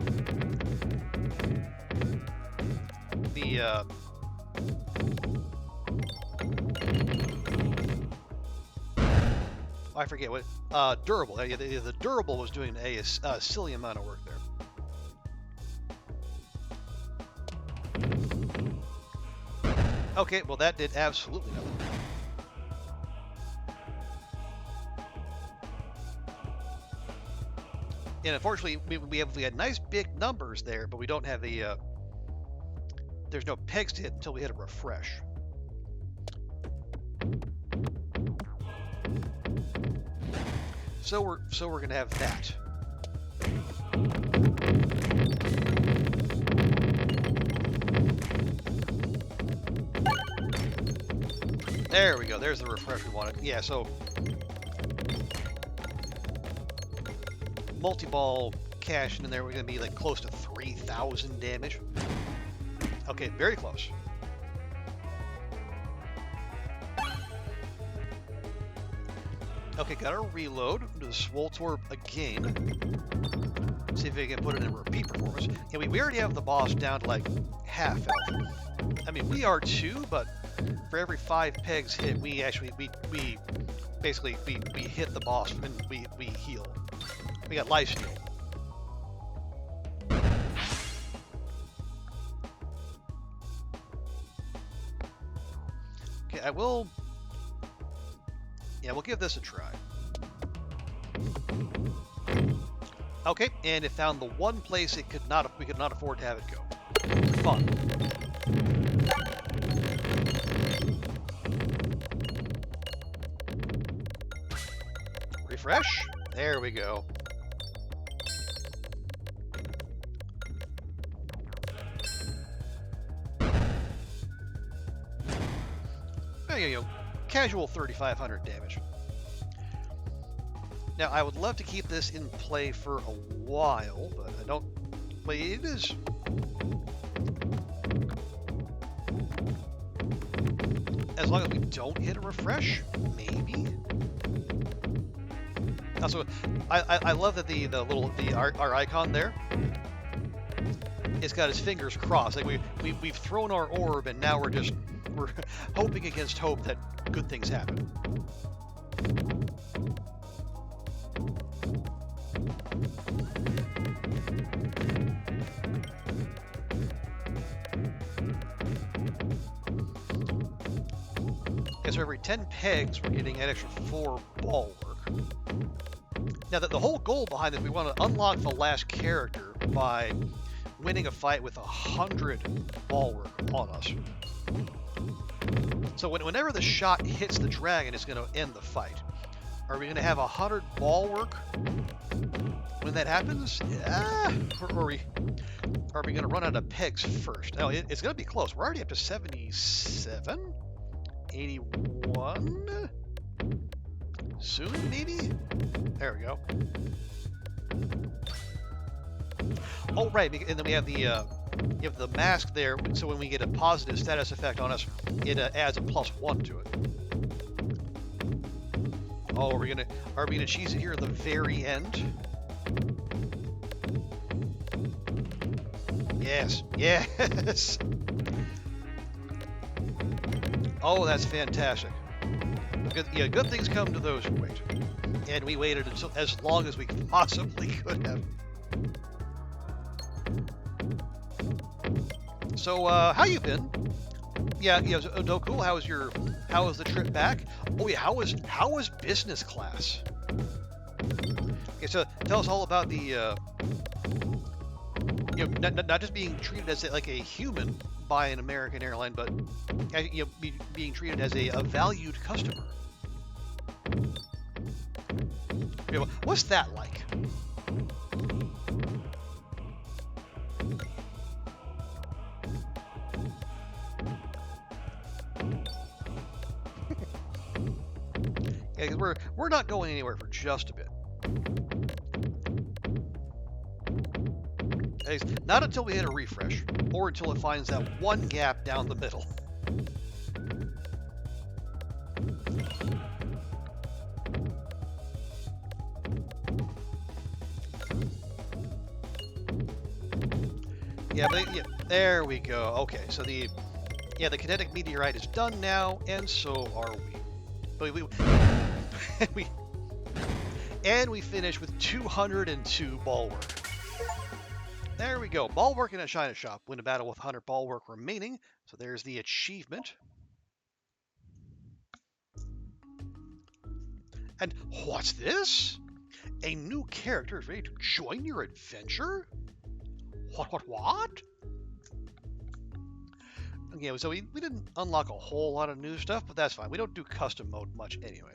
I forget what, durable, the durable was doing a silly amount of work there. Okay, well that did absolutely nothing. And unfortunately, we had nice big numbers there, but we don't have a. There's no pegs to hit until we hit a refresh. So we're gonna have that. There we go. There's the refresh we wanted. Yeah. So multi-ball cash in there. We're gonna be like close to 3,000 damage. Okay, very close. Okay, gotta reload. Do the Swoltorb again. See if we can put it in repeat performance. Yeah, we already have the boss down to like half health. I mean, we are too, but for every 5 pegs hit, we basically hit the boss and we heal. We got life steal. Okay, I will. Yeah, we'll give this a try. Okay, and it found the one place we could not afford to have it go. Fun. Refresh. There we go. There you go. Casual 3,500 damage. Now, I would love to keep this in play for a while, but I don't. But it is. As long as we don't hit a refresh, maybe. Also, I love that our icon there. It's got his fingers crossed. Like we've thrown our orb, and now we're hoping against hope that good things happen. So every 10 pegs, we're getting an extra 4 Ballwark. Now, the whole goal behind this, we want to unlock the last character by winning a fight with 100 Ballwark on us. So whenever the shot hits the dragon, it's going to end the fight. Are we going to have 100 Ballwark when that happens? Yeah. Or are we going to run out of pegs first? No, it's going to be close. We're already up to 77? 81? Soon, maybe? There we go. Oh, right, and then we have the mask there, so when we get a positive status effect on us, it adds a +1 to it. Oh, are we gonna cheese it here at the very end? Yes, yes. Oh, that's fantastic. Good things come to those who wait. And we waited until as long as we possibly could have. So, how you been? Yeah, no, cool. How was the trip back? Oh yeah, how was business class? Okay, so tell us all about the not just being treated as like a human by an American airline, but being treated as a valued customer. What's that like? Yeah, 'cause we're not going anywhere for just a bit. Not until we hit a refresh, or until it finds that one gap down the middle. Yeah, there we go. Okay, so the Kinetic Meteorite is done now, and so are we. But we finish with 202 Ballwark. There we go. Ballwark in a China shop. Win a battle with 100 Ballwark remaining. So there's the achievement. And what's this? A new character is ready to join your adventure? What? Okay, so we didn't unlock a whole lot of new stuff, but that's fine. We don't do custom mode much anyway.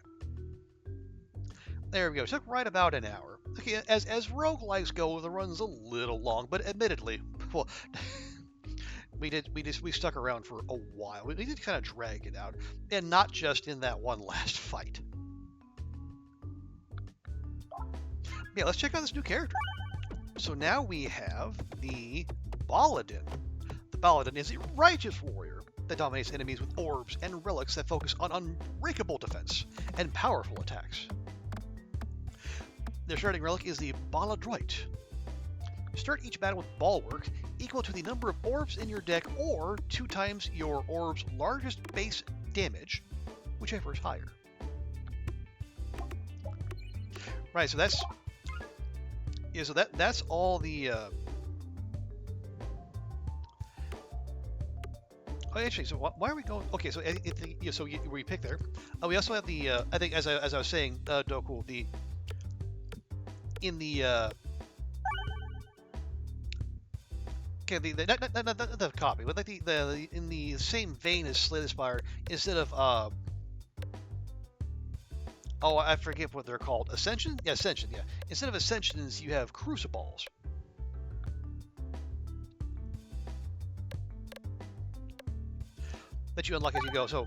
There we go. It took right about an hour. Okay, as roguelikes go, the run's a little long, but admittedly, well, we stuck around for a while. We did kind of drag it out, and not just in that one last fight. Yeah, let's check out this new character. So now we have the Balladin. The Balladin is a righteous warrior that dominates enemies with orbs and relics that focus on unbreakable defense and powerful attacks. Their starting relic is the Balladin. Start each battle with Bulwark equal to the number of orbs in your deck or 2 times your orb's largest base damage, whichever is higher. Right, so that's that's all the oh, actually, so why are we going? Okay, so we pick there. We also have the I think as I was saying, Doku, the in the okay, the copy, but like the in the same vein as Slay the Spire, instead of oh, I forget what they're called. Ascension? Yeah, Ascension, yeah. Instead of Ascensions, you have Cruciballs. That you unlock as you go. So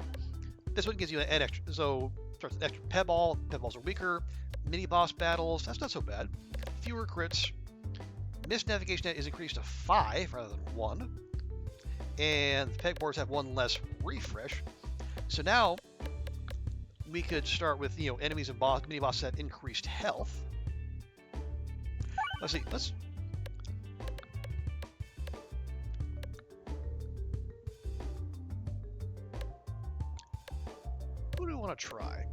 this one gives you an extra. So starts with extra Peggle. Pegballs are weaker. Mini boss battles. That's not so bad. Fewer crits. Missed navigation net is increased to 5 rather than 1. And the pegboards have 1 less refresh. So now we could start with, enemies and mini bosses that increased health. Let's see. Who do we want to try?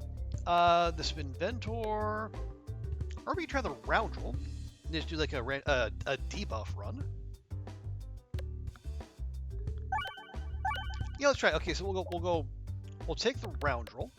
The Spinventor, or we can try the Roundrel. Just do like a debuff run. Yeah, let's try. Okay, so we'll take the Roundrel.